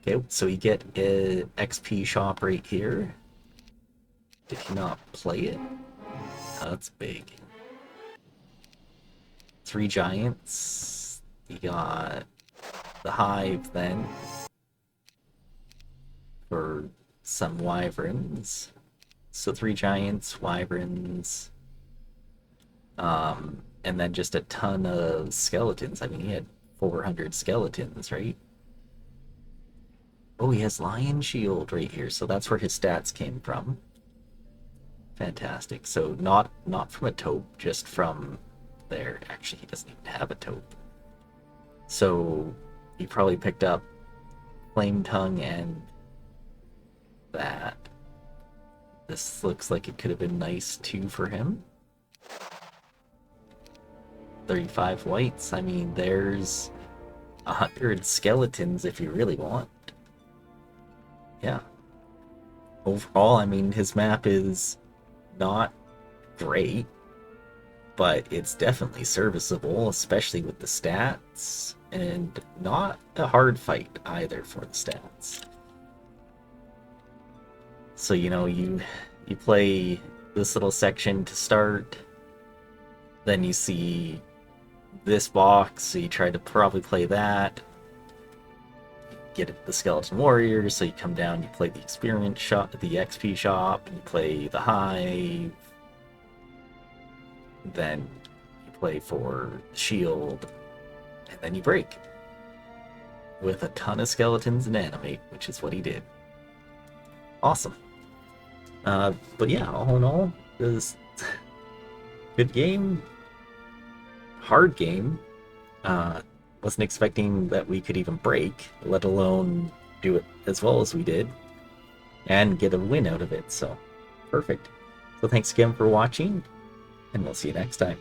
Okay, so you get an XP shop right here. Did he not play it? Oh, that's big. 3 giants. You got the hive then for some wyverns. So 3 giants, wyverns, and then just a ton of skeletons. I mean, he had 400 skeletons, right? Oh, he has Lion Shield right here, so that's where his stats came from. Fantastic. So not from a taupe, just from there. Actually, he doesn't even have a taupe. So he probably picked up Flame Tongue and that. This looks like it could have been nice too for him. 35 whites. I mean, there's 100 skeletons if you really want. Yeah. Overall, I mean, his map is not great, but it's definitely serviceable, especially with the stats, and not a hard fight either for the stats. So, you know, you play this little section to start, then you see this box, so you try to probably play that, get the Skeleton Warrior, so you come down, you play the experience shop, the XP shop, you play the hive, then you play for the shield, and then you break with a ton of skeletons and animate, which is what he did. Awesome. But yeah, all in all, it was good game, hard game. Wasn't expecting that we could even break, let alone do it as well as we did, and get a win out of it, so perfect. So thanks again for watching, and we'll see you next time.